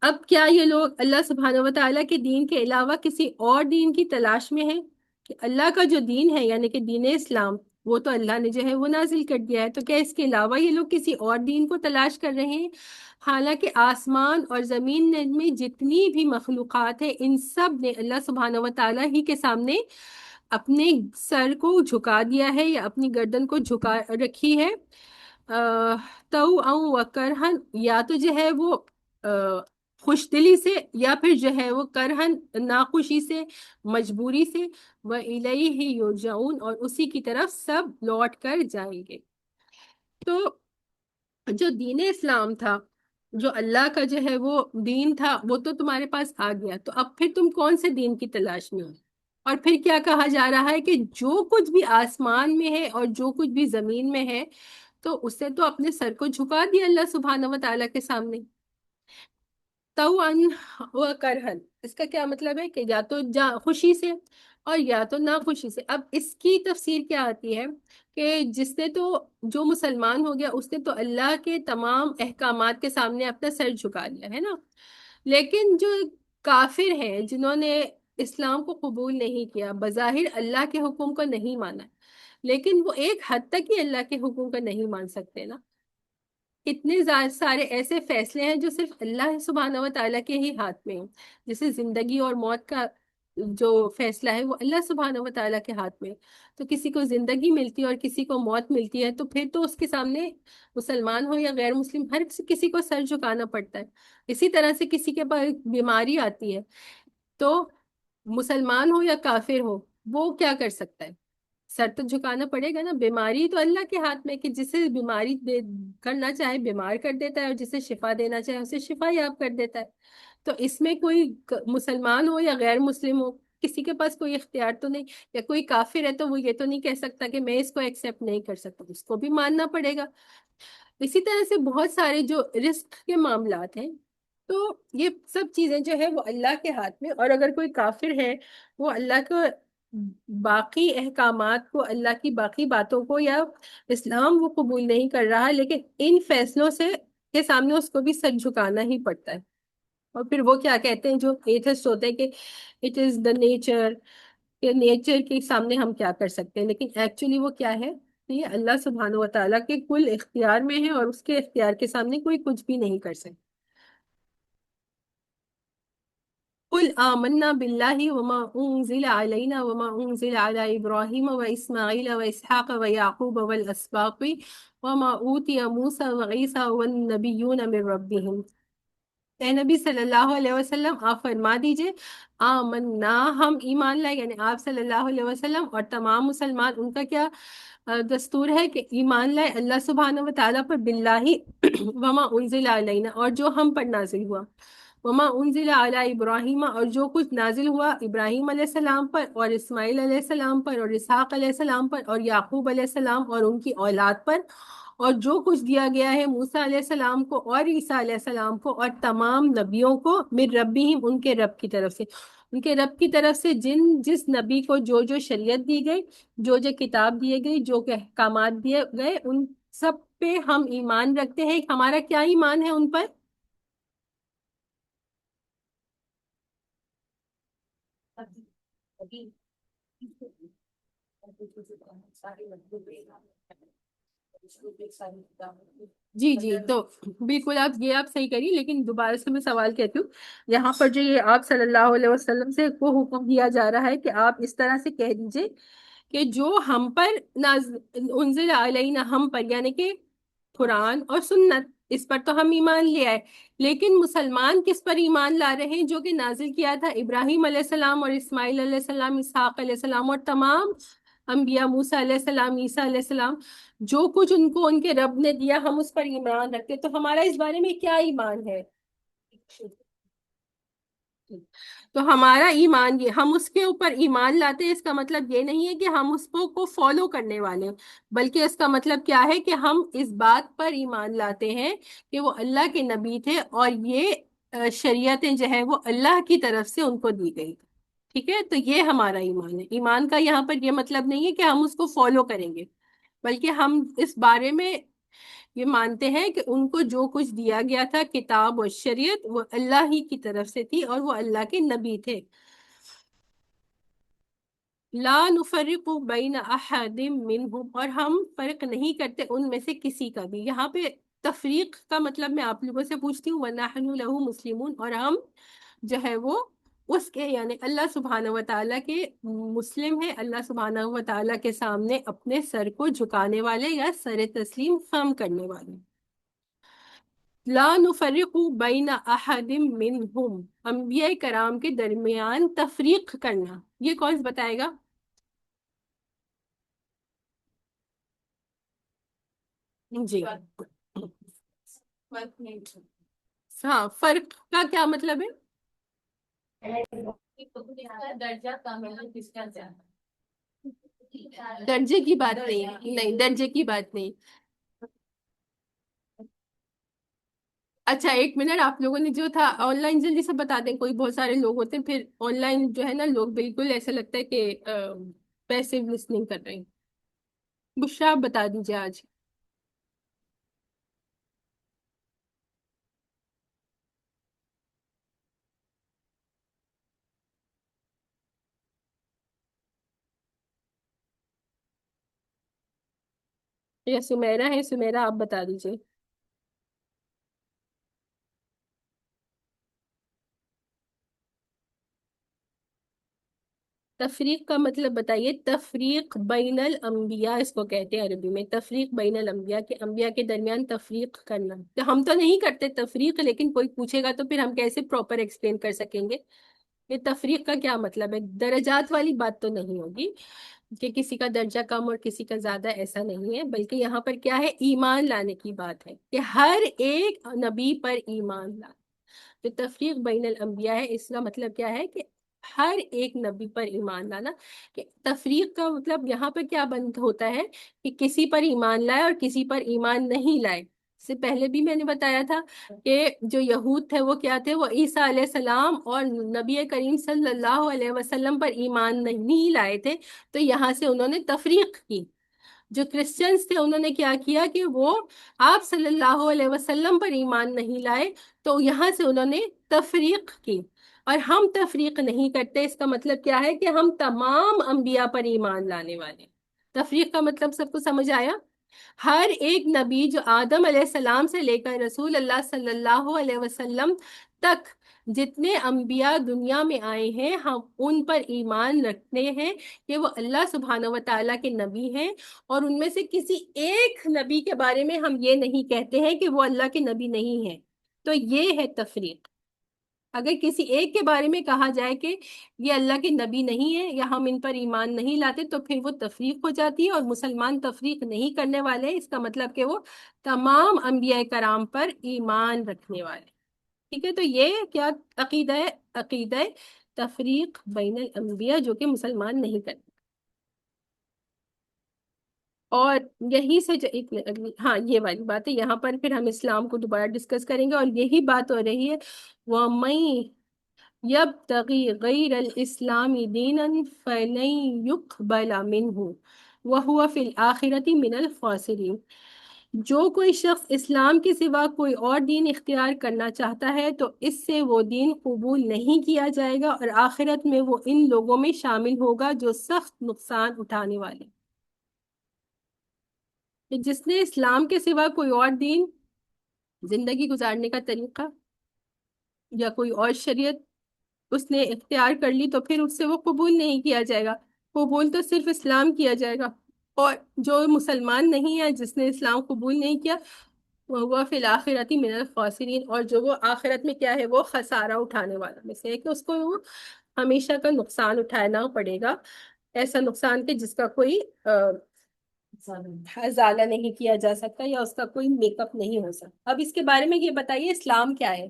اب کیا یہ لوگ اللہ سبحانہ و تعالیٰ کے دین کے علاوہ کسی اور دین کی تلاش میں ہیں؟ کہ اللہ کا جو دین ہے یعنی کہ دین اسلام، وہ تو اللہ نے جو ہے وہ نازل کر دیا ہے، تو کیا اس کے علاوہ یہ لوگ کسی اور دین کو تلاش کر رہے ہیں؟ حالانکہ آسمان اور زمین میں جتنی بھی مخلوقات ہیں ان سب نے اللہ سبحانہ و تعالیٰ ہی کے سامنے اپنے سر کو جھکا دیا ہے یا اپنی گردن کو جھکا رکھی ہے، تو کرہن، یا تو جو ہے وہ خوش دلی سے، یا پھر جو ہے وہ کرہن ناخوشی سے، مجبوری سے، وَإِلَيْهِ يُرْجَعُونَ، اور اسی کی طرف سب لوٹ کر جائیں گے. تو جو دین اسلام تھا، جو اللہ کا جو ہے وہ دین تھا، وہ تو تمہارے پاس آ گیا، تو اب پھر تم کون سے دین کی تلاش میں ہو؟ اور پھر کیا کہا جا رہا ہے کہ جو کچھ بھی آسمان میں ہے اور جو کچھ بھی زمین میں ہے تو اسے تو اپنے سر کو جھکا دیا اللہ سبحانہ و تعالیٰ کے سامنے. طوعاً و کرہن، اس کا کیا مطلب ہے کہ یا تو خوشی سے اور یا تو ناخوشی سے. اب اس کی تفسیر کیا آتی ہے کہ جس نے تو جو مسلمان ہو گیا اس نے تو اللہ کے تمام احکامات کے سامنے اپنا سر جھکا لیا ہے نا، لیکن جو کافر ہیں جنہوں نے اسلام کو قبول نہیں کیا، بظاہر اللہ کے حکم کو نہیں مانا، لیکن وہ ایک حد تک ہی اللہ کے حکم کو نہیں مان سکتے نا. اتنے سارے ایسے فیصلے ہیں جو صرف اللہ سبحانہ و تعالیٰ کے ہی ہاتھ میں ہیں. جیسے زندگی اور موت کا جو فیصلہ ہے وہ اللہ سبحانہ و تعالیٰ کے ہاتھ میں ہے. تو کسی کو زندگی ملتی ہے اور کسی کو موت ملتی ہے تو پھر تو اس کے سامنے مسلمان ہو یا غیر مسلم ہر کسی کو سر جھکانا پڑتا ہے. اسی طرح سے کسی کے پاس بیماری آتی ہے تو مسلمان ہو یا کافر ہو وہ کیا کر سکتا ہے؟ سر تو جھکانا پڑے گا نا. بیماری تو اللہ کے ہاتھ میں کہ جسے بیماری کرنا چاہے بیمار کر دیتا ہے اور جسے شفا دینا چاہے اسے شفا یاب کر دیتا ہے. تو اس میں کوئی مسلمان ہو یا غیر مسلم ہو کسی کے پاس کوئی اختیار تو نہیں. یا کوئی کافر ہے تو وہ یہ تو نہیں کہہ سکتا کہ میں اس کو ایکسیپٹ نہیں کر سکتا, اس کو بھی ماننا پڑے گا. اسی طرح سے بہت سارے جو رزق کے معاملات ہیں تو یہ سب چیزیں جو ہے وہ اللہ کے ہاتھ میں. اور اگر کوئی کافر ہے وہ اللہ کو باقی احکامات کو, اللہ کی باقی باتوں کو یا اسلام وہ قبول نہیں کر رہا, لیکن ان فیصلوں سے کے سامنے اس کو بھی سر جھکانا ہی پڑتا ہے. اور پھر وہ کیا کہتے ہیں جو ایتھسٹ ہوتے ہیں کہ اٹ از دا نیچر, کہ نیچر کے سامنے ہم کیا کر سکتے ہیں, لیکن ایکچولی وہ کیا ہے کہ یہ اللہ سبحانہ و تعالیٰ کے کل اختیار میں ہے اور اس کے اختیار کے سامنے کوئی کچھ بھی نہیں کر سکتا. قل آمنا بالله وما أنزل علينا وما أنزل على إبراهيم وإسماعيل وإسحاق ويعقوب والأسباط وما أوتي موسى وعيسى والنبيون من ربهم. اے نبی صلی اللہ علیہ وسلم آپ فرما دیجئے آمنا ہم ایمان لائے, یعنی آپ صلی اللہ علیہ وسلم اور تمام مسلمان ان کا کیا دستور ہے کہ ایمان لائے اللہ سبحانہ و تعالیٰ پر, باللہ وما انزل علینا اور جو ہم پر نازل ہوا, وما انزل علی ابراہیم اور جو کچھ نازل ہوا ابراہیم علیہ السلام پر اور اسماعیل علیہ السلام پر اور اسحاق علیہ السلام پر اور یعقوب علیہ السلام اور ان کی اولاد پر, اور جو کچھ دیا گیا ہے موسیٰ علیہ السلام کو اور عیسیٰ علیہ السلام کو اور تمام نبیوں کو, من ربہم ان کے رب کی طرف سے, ان کے رب کی طرف سے جس نبی کو جو جو شریعت دی گئی, جو جو کتاب دیے گئی, جو کہ احکامات دیے گئے, ان سب پہ ہم ایمان رکھتے ہیں. ہمارا کیا ایمان ہے ان پر؟ جی جی, تو بالکل آپ صحیح کری, لیکن دوبارہ سے میں سوال کہتی ہوں, یہاں پر جو یہ آپ صلی اللہ علیہ وسلم سے وہ حکم دیا جا رہا ہے کہ آپ اس طرح سے کہہ دیجئے کہ جو ہم پر انزل علینا, ہم پر یعنی کہ قرآن اور سنت, اس پر تو ہم ایمان لے آئے, لیکن مسلمان کس پر ایمان لا رہے ہیں؟ جو کہ نازل کیا تھا ابراہیم علیہ السلام اور اسماعیل علیہ السلام, اسحاق علیہ السلام اور تمام انبیاء, موسیٰ علیہ السلام, عیسیٰ علیہ السلام, جو کچھ ان کو ان کے رب نے دیا ہم اس پر ایمان رکھتے. تو ہمارا اس بارے میں کیا ایمان ہے؟ تو ہمارا ایمان یہ, ہم اس کے اوپر ایمان لاتے ہیں, اس کا مطلب یہ نہیں ہے کہ ہم اس کو فالو کرنے والے, بلکہ اس کا مطلب کیا ہے کہ ہم اس بات پر ایمان لاتے ہیں کہ وہ اللہ کے نبی تھے اور یہ شریعتیں جو ہے وہ اللہ کی طرف سے ان کو دی گئی. ٹھیک ہے, تو یہ ہمارا ایمان ہے. ایمان کا یہاں پر یہ مطلب نہیں ہے کہ ہم اس کو فالو کریں گے, بلکہ ہم اس بارے میں یہ مانتے ہیں کہ ان کو جو کچھ دیا گیا تھا کتاب اور شریعت وہ اللہ ہی کی طرف سے تھی اور وہ اللہ کے نبی تھے. لا نفرق بین احد منہم, اور ہم فرق نہیں کرتے ان میں سے کسی کا بھی. یہاں پہ تفریق کا مطلب میں آپ لوگوں سے پوچھتی ہوں, وَنَحْنُ لَهُ مُسْلِمُونَ, اور ہم جو ہے وہ اس کے یعنی اللہ سبحانہ و تعالیٰ کے مسلم ہے, اللہ سبحانہ و تعالیٰ کے سامنے اپنے سر کو جھکانے والے یا سر تسلیم خم کرنے والے. لا نفرق بین احد منہم, انبیاء کرام کے درمیان تفریق کرنا, یہ کون بتائے گا؟ جی ہاں, فرق کا کیا مطلب ہے؟ درجے کی بات نہیں, نہیں درجے کی بات نہیں. اچھا ایک منٹ, آپ لوگوں نے جو تھا آن لائن جلدی سے بتا دیں, کوئی بہت سارے لوگ ہوتے ہیں پھر آن لائن جو ہے نا لوگ بالکل ایسا لگتا ہے کہ پیسیو لسننگ کر رہے ہیں. بشرا آپ بتا دیجیے آج. یا سمیرا ہے, سمیرا آپ بتا دیجیے. تفریق کا مطلب بتائیے. تفریق بین الانبیاء اس کو کہتے ہیں عربی میں. تفریق بین الانبیاء کہ انبیاء کے درمیان تفریق کرنا. تو ہم تو نہیں کرتے تفریق، لیکن کوئی پوچھے گا تو پھر ہم کیسے پراپر ایکسپلین کر سکیں گے یہ تفریق کا کیا مطلب ہے. درجات والی بات تو نہیں ہوگی کہ کسی کا درجہ کم اور کسی کا زیادہ، ایسا نہیں ہے. بلکہ یہاں پر کیا ہے، ایمان لانے کی بات ہے کہ ہر ایک نبی پر ایمان لانا. جو تفریق بین الانبیاء ہے اس کا مطلب کیا ہے کہ ہر ایک نبی پر ایمان لانا. کہ تفریق کا مطلب یہاں پر کیا بند ہوتا ہے کہ کسی پر ایمان لائے اور کسی پر ایمان نہیں لائے. اس سے پہلے بھی میں نے بتایا تھا کہ جو یہود تھے وہ کیا تھے، وہ عیسیٰ علیہ السلام اور نبی کریم صلی اللہ علیہ وسلم پر ایمان نہیں لائے تھے، تو یہاں سے انہوں نے تفریق کی. جو کرسچنز تھے انہوں نے کیا کیا کہ وہ آپ صلی اللہ علیہ وسلم پر ایمان نہیں لائے، تو یہاں سے انہوں نے تفریق کی. اور ہم تفریق نہیں کرتے. اس کا مطلب کیا ہے کہ ہم تمام انبیاء پر ایمان لانے والے. تفریق کا مطلب سب کو سمجھ آیا؟ ہر ایک نبی جو آدم علیہ السلام سے لے کر رسول اللہ صلی اللہ علیہ وسلم تک جتنے انبیاء دنیا میں آئے ہیں، ہم ان پر ایمان رکھتے ہیں کہ وہ اللہ سبحانہ و تعالیٰ کے نبی ہیں. اور ان میں سے کسی ایک نبی کے بارے میں ہم یہ نہیں کہتے ہیں کہ وہ اللہ کے نبی نہیں ہے. تو یہ ہے تفریق. اگر کسی ایک کے بارے میں کہا جائے کہ یہ اللہ کے نبی نہیں ہے یا ہم ان پر ایمان نہیں لاتے، تو پھر وہ تفریق ہو جاتی ہے. اور مسلمان تفریق نہیں کرنے والے ہیں، اس کا مطلب کہ وہ تمام انبیاء کرام پر ایمان رکھنے والے. ٹھیک ہے، تو یہ کیا عقیدہ ہے؟ عقیدہ تفریق بین الانبیاء، جو کہ مسلمان نہیں کرتے. اور یہی سے ہاں یہ والی بات ہے. یہاں پر پھر ہم اسلام کو دوبارہ ڈسکس کریں گے، اور یہی بات ہو رہی ہے وَمَن يَبْتَغِي غَيْرَ الْإِسْلَامِ دِينًا فَلَن يُقْبَلَ مِنْهُ وَهُوَ فِي الْآخِرَةِ مِنَ الْخَاسِرِينَ. جو کوئی شخص اسلام کے سوا کوئی اور دین اختیار کرنا چاہتا ہے تو اس سے وہ دین قبول نہیں کیا جائے گا، اور آخرت میں وہ ان لوگوں میں شامل ہوگا جو سخت نقصان اٹھانے والے. کہ جس نے اسلام کے سوا کوئی اور دین، زندگی گزارنے کا طریقہ یا کوئی اور شریعت اس نے اختیار کر لی، تو پھر اس سے وہ قبول نہیں کیا جائے گا. قبول تو صرف اسلام کیا جائے گا. اور جو مسلمان نہیں ہے، جس نے اسلام قبول نہیں کیا، وہ فی الآخرۃ من الخاسرین، اور جو وہ آخرت میں کیا ہے، وہ خسارہ اٹھانے والا میں سے ہے، کہ اس کو وہ ہمیشہ کا نقصان اٹھانا پڑے گا. ایسا نقصان کہ جس کا کوئی ازالہ نہیں کیا جا سکتا یا اس کا کوئی میک اپ نہیں ہو سکتا. اب اس کے بارے میں یہ بتائیے اسلام کیا ہے.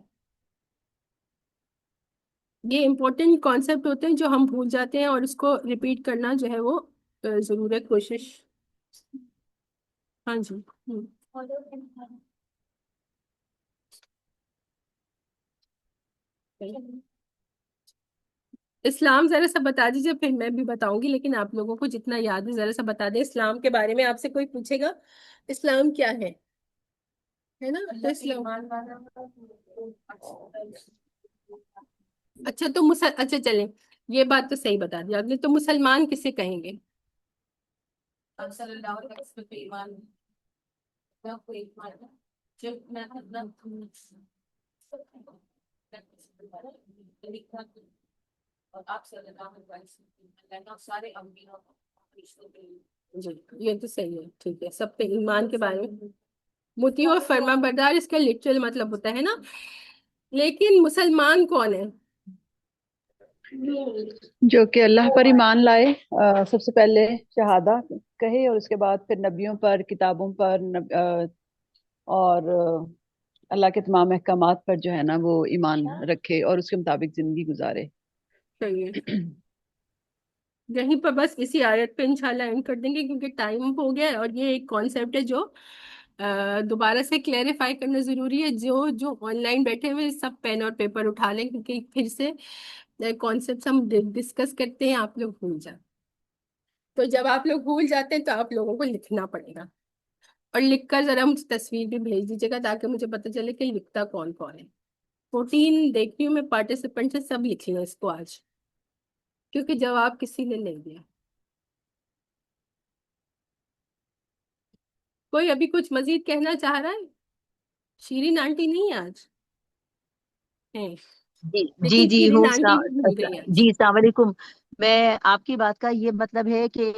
یہ امپورٹنٹ کانسیپٹ ہوتے ہیں جو ہم بھول جاتے ہیں، اور اس کو ریپیٹ کرنا جو ہے وہ ضرور ہے. کوشش. ہاں جی. اسلام ذرا سا بتا دیجیے، پھر میں بھی بتاؤں گی، لیکن آپ لوگوں کو جتنا یاد ہے ذرا سا بتا دیں. اسلام کے بارے میں آپ سے کوئی پوچھے گا اسلام کیا ہے نا؟ تو اسلام اچھا تو اچھا چلیں، یہ بات تو صحیح بتا دیا آپ نے. تو مسلمان کسے کہیں گے؟ صلی اللہ علیہ وسلم پہ ایمان اور آپ صلی اللہ علیہ وسلم سارے انبیاء. جی یہ تو صحیح ہے. ٹھیک ہے، سب پہ ایمان کے بارے میں مطیع و فرما بردار اس کا لٹرل مطلب ہوتا ہے نا. لیکن مسلمان کون ہے؟ جو کہ اللہ پر ایمان لائے، سب سے پہلے شہادہ کہے، اور اس کے بعد پھر نبیوں پر، کتابوں پر، اور اللہ کے تمام احکامات پر جو ہے نا وہ ایمان رکھے اور اس کے مطابق زندگی گزارے. صحیح ہے. یہیں پر بس اسی آیت پہ انشاءاللہ اینڈ کر دیں گے، کیونکہ ٹائم ہو گیا ہے. اور یہ ایک کانسیپٹ ہے جو دوبارہ سے کلیریفائی کرنا ضروری ہے. جو آن لائن بیٹھے ہوئے سب پین اور پیپر اٹھا لیں، کیونکہ پھر سے کانسیپٹس ہم ڈسکس کرتے ہیں آپ لوگ بھول جائیں. تو جب آپ لوگ بھول جاتے ہیں تو آپ لوگوں کو لکھنا پڑے گا، اور لکھ کر ذرا مجھے تصویر بھی بھیج دیجیے گا تاکہ مجھے پتہ چلے کہ لکھتا کون کون ہے. 14 دیکھتی ہوں میں پارٹیسپینٹ سے، سب لکھ لیں اس کو آج، کیونکہ جواب کسی نے نہیں دیا. کوئی ابھی کچھ مزید کہنا چاہ رہا ہے؟ شیرین آنٹی نہیں ہے آج ہیں، جی لیکن جی شیرین ہوں آنٹی بھی بھول گئی آج. جی السلام علیکم. میں آپ کی بات کا یہ مطلب ہے کہ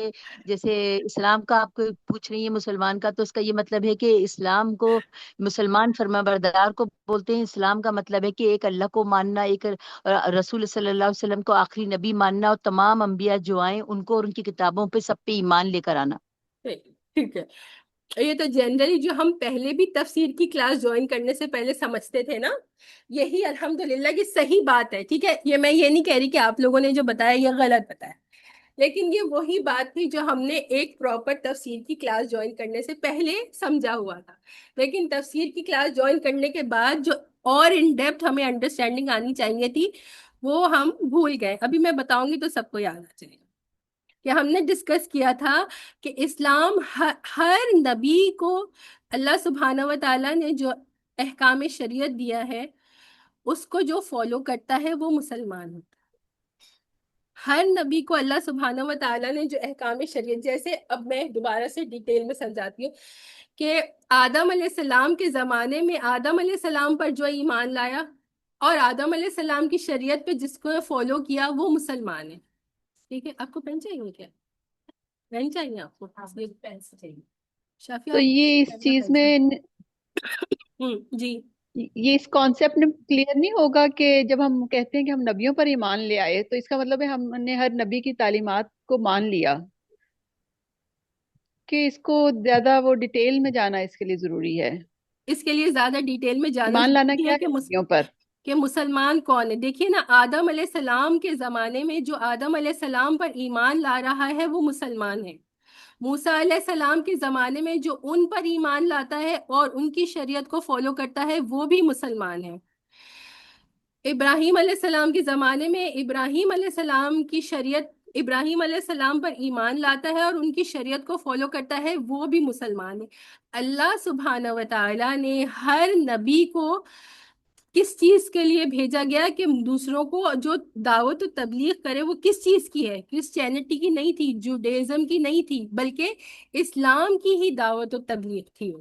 جیسے اسلام کا آپ کو پوچھ رہی ہیں مسلمان کا، تو اس کا یہ مطلب ہے کہ اسلام کو مسلمان فرما بردار کو بولتے ہیں. اسلام کا مطلب ہے کہ ایک اللہ کو ماننا، ایک رسول صلی اللہ علیہ وسلم کو آخری نبی ماننا، اور تمام انبیاء جو آئیں ان کو اور ان کی کتابوں پہ سب پہ ایمان لے کر آنا. ٹھیک ہے. یہ تو جنرلی جو ہم پہلے بھی تفسیر کی کلاس جوائن کرنے سے پہلے سمجھتے تھے نا، یہی الحمدللہ کی صحیح بات ہے. ٹھیک ہے، یہ میں یہ نہیں کہہ رہی کہ آپ لوگوں نے جو بتایا یہ غلط بتایا، لیکن یہ وہی بات تھی جو ہم نے ایک پراپر تفسیر کی کلاس جوائن کرنے سے پہلے سمجھا ہوا تھا. لیکن تفسیر کی کلاس جوائن کرنے کے بعد جو اور ان ڈیپتھ ہمیں انڈرسٹینڈنگ آنی چاہیے تھی وہ ہم بھول گئے. ابھی میں بتاؤں گی تو سب کو یاد آ جائے گا کہ ہم نے ڈسکس کیا تھا کہ اسلام ہر نبی کو اللہ سبحانہ و تعالیٰ نے جو احکام شریعت دیا ہے اس کو جو فالو کرتا ہے وہ مسلمان ہوتا ہے. ہر نبی کو اللہ سبحانہ و تعالیٰ نے جو احکام شریعت، جیسے اب میں دوبارہ سے ڈیٹیل میں سمجھاتی ہوں کہ آدم علیہ السلام کے زمانے میں آدم علیہ السلام پر جو ایمان لایا اور آدم علیہ السلام کی شریعت پہ جس کو فالو کیا وہ مسلمان ہے. ٹھیک ہے، آپ کو پین چاہیے کیا؟ پین چاہیے آپ کو؟ پین چاہیے. شافی تو یہ اس چیز میں جی یہ اس کانسیپٹ میں کلیئر نہیں ہوگا کہ جب ہم کہتے ہیں کہ ہم نبیوں پر ایمان لے آئے تو اس کا مطلب ہے ہم نے ہر نبی کی تعلیمات کو مان لیا، کہ اس کو زیادہ وہ ڈیٹیل میں جانا اس کے لیے ضروری ہے؟ اس کے لیے زیادہ ڈیٹیل میں جانا ایمان لانا ضروری کیا ہے ہے نبیوں پر؟ کہ مسلمان کون ہے. دیکھیے نا، آدم علیہ السلام کے زمانے میں جو آدم علیہ السلام پر ایمان لا رہا ہے وہ مسلمان ہے. موسیٰ علیہ السلام کے زمانے میں جو ان پر ایمان لاتا ہے اور ان کی شریعت کو فالو کرتا ہے وہ بھی مسلمان ہے. ابراہیم علیہ السلام کے زمانے میں ابراہیم علیہ السلام کی شریعت، ابراہیم علیہ السلام پر ایمان لاتا ہے اور ان کی شریعت کو فالو کرتا ہے وہ بھی مسلمان ہے. اللہ سبحانہ و تعالیٰ نے ہر نبی کو کس چیز کے لیے بھیجا گیا کہ دوسروں کو جو دعوت و تبلیغ کرے، وہ کس چیز کی ہے؟ کرسچینٹی کی نہیں تھی، جوڈیزم کی نہیں تھی، بلکہ اسلام کی ہی دعوت و تبلیغ تھی.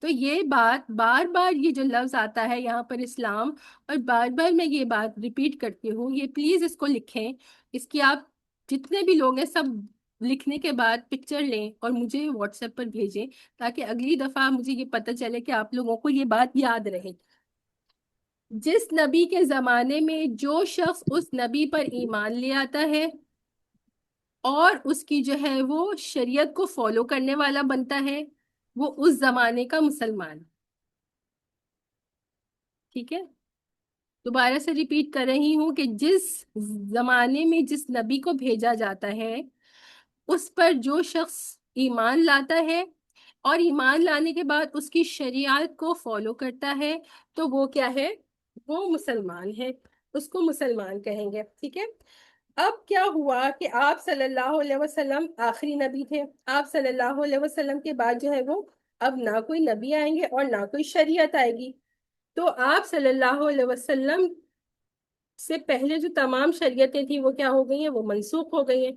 تو یہ بات بار بار یہ جو لفظ آتا ہے یہاں پر اسلام، اور بار بار میں یہ بات ریپیٹ کرتی ہوں، یہ پلیز اس کو لکھیں. اس کی آپ جتنے بھی لوگ ہیں سب لکھنے کے بعد پکچر لیں اور مجھے واٹس ایپ پر بھیجیں تاکہ اگلی دفعہ مجھے یہ پتہ چلے کہ آپ لوگوں کو یہ بات یاد رہے. جس نبی کے زمانے میں جو شخص اس نبی پر ایمان لے آتا ہے اور اس کی جو ہے وہ شریعت کو فالو کرنے والا بنتا ہے وہ اس زمانے کا مسلمان. ٹھیک ہے، دوبارہ سے ریپیٹ کر رہی ہوں کہ جس زمانے میں جس نبی کو بھیجا جاتا ہے اس پر جو شخص ایمان لاتا ہے اور ایمان لانے کے بعد اس کی شریعت کو فالو کرتا ہے تو وہ کیا ہے؟ وہ مسلمان ہے، اس کو مسلمان کہیں گے. ٹھیک ہے، اب کیا ہوا کہ آپ صلی اللہ علیہ وسلم آخری نبی تھے. آپ صلی اللہ علیہ وسلم کے بعد جو ہے وہ اب نہ کوئی نبی آئیں گے اور نہ کوئی شریعت آئے گی. تو آپ صلی اللہ علیہ وسلم سے پہلے جو تمام شریعتیں تھیں وہ کیا ہو گئی ہیں؟ وہ منسوخ ہو گئی ہیں.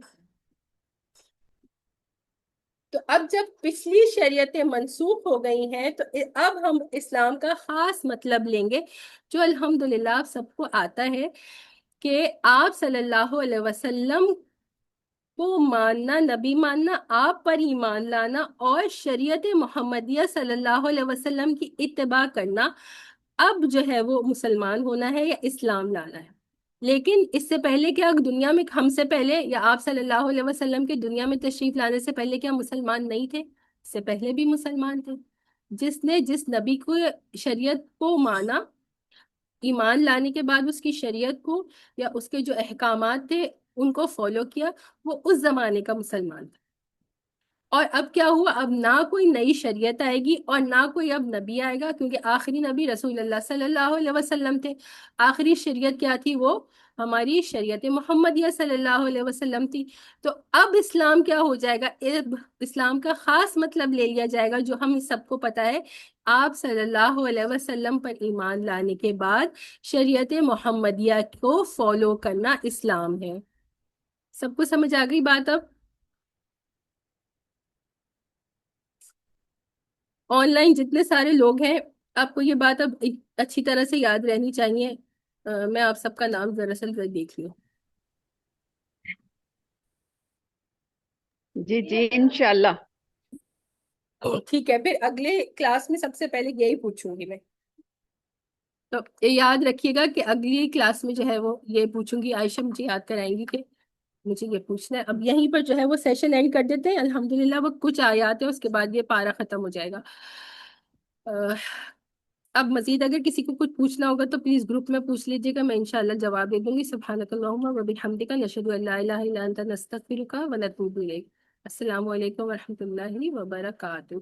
تو اب جب پچھلی شریعتیں منسوخ ہو گئی ہیں تو اب ہم اسلام کا خاص مطلب لیں گے جو الحمدللہ آپ سب کو آتا ہے کہ آپ صلی اللہ علیہ وسلم کو ماننا، نبی ماننا، آپ پر ایمان لانا اور شریعت محمدیہ صلی اللہ علیہ وسلم کی اتباع کرنا، اب جو ہے وہ مسلمان ہونا ہے یا اسلام لانا ہے. لیکن اس سے پہلے کیا دنیا میں ہم سے پہلے یا آپ صلی اللہ علیہ وسلم کے دنیا میں تشریف لانے سے پہلے کیا مسلمان نہیں تھے؟ اس سے پہلے بھی مسلمان تھے. جس نے جس نبی کو شریعت کو مانا، ایمان لانے کے بعد اس کی شریعت کو یا اس کے جو احکامات تھے ان کو فالو کیا، وہ اس زمانے کا مسلمان تھا. اور اب کیا ہوا؟ اب نہ کوئی نئی شریعت آئے گی اور نہ کوئی اب نبی آئے گا، کیونکہ آخری نبی رسول اللہ صلی اللہ علیہ وسلم تھے. آخری شریعت کیا تھی؟ وہ ہماری شریعت محمدیہ صلی اللہ علیہ وسلم تھی. تو اب اسلام کیا ہو جائے گا؟ اب اسلام کا خاص مطلب لے لیا جائے گا جو ہم سب کو پتا ہے. آپ صلی اللہ علیہ وسلم پر ایمان لانے کے بعد شریعت محمدیہ کو فالو کرنا اسلام ہے. سب کو سمجھ آ گئی بات؟ اب آن لائن جتنے سارے لوگ ہیں آپ کو یہ بات اب اچھی طرح سے یاد رہنی چاہیے. میں آپ سب کا نام دراصل دیکھ لوں. جی جی انشاءاللہ. ٹھیک ہے، پھر اگلے کلاس میں سب سے پہلے یہی پوچھوں گی میں. تو یہ یاد رکھیے گا کہ اگلی کلاس میں جو ہے وہ یہ پوچھوں گی. عائشہ مجھے یاد کرائیں گی کہ مجھے یہ پوچھنا ہے. اب یہیں پر جو ہے وہ سیشن اینڈ کر دیتے ہیں. الحمدللہ وہ کچھ آیات ہیں، اس کے بعد یہ پارہ ختم ہو جائے گا. اب مزید اگر کسی کو کچھ پوچھنا ہوگا تو پلیز گروپ میں پوچھ لیجیے گا، میں انشاءاللہ جواب دے دوں گی. سبحانک اللہم و بحمدک، نشہد ان لا الہ الا انت، نستغفرک و نتوب الیک. السلام علیکم و رحمۃ اللہ وبرکاتہ.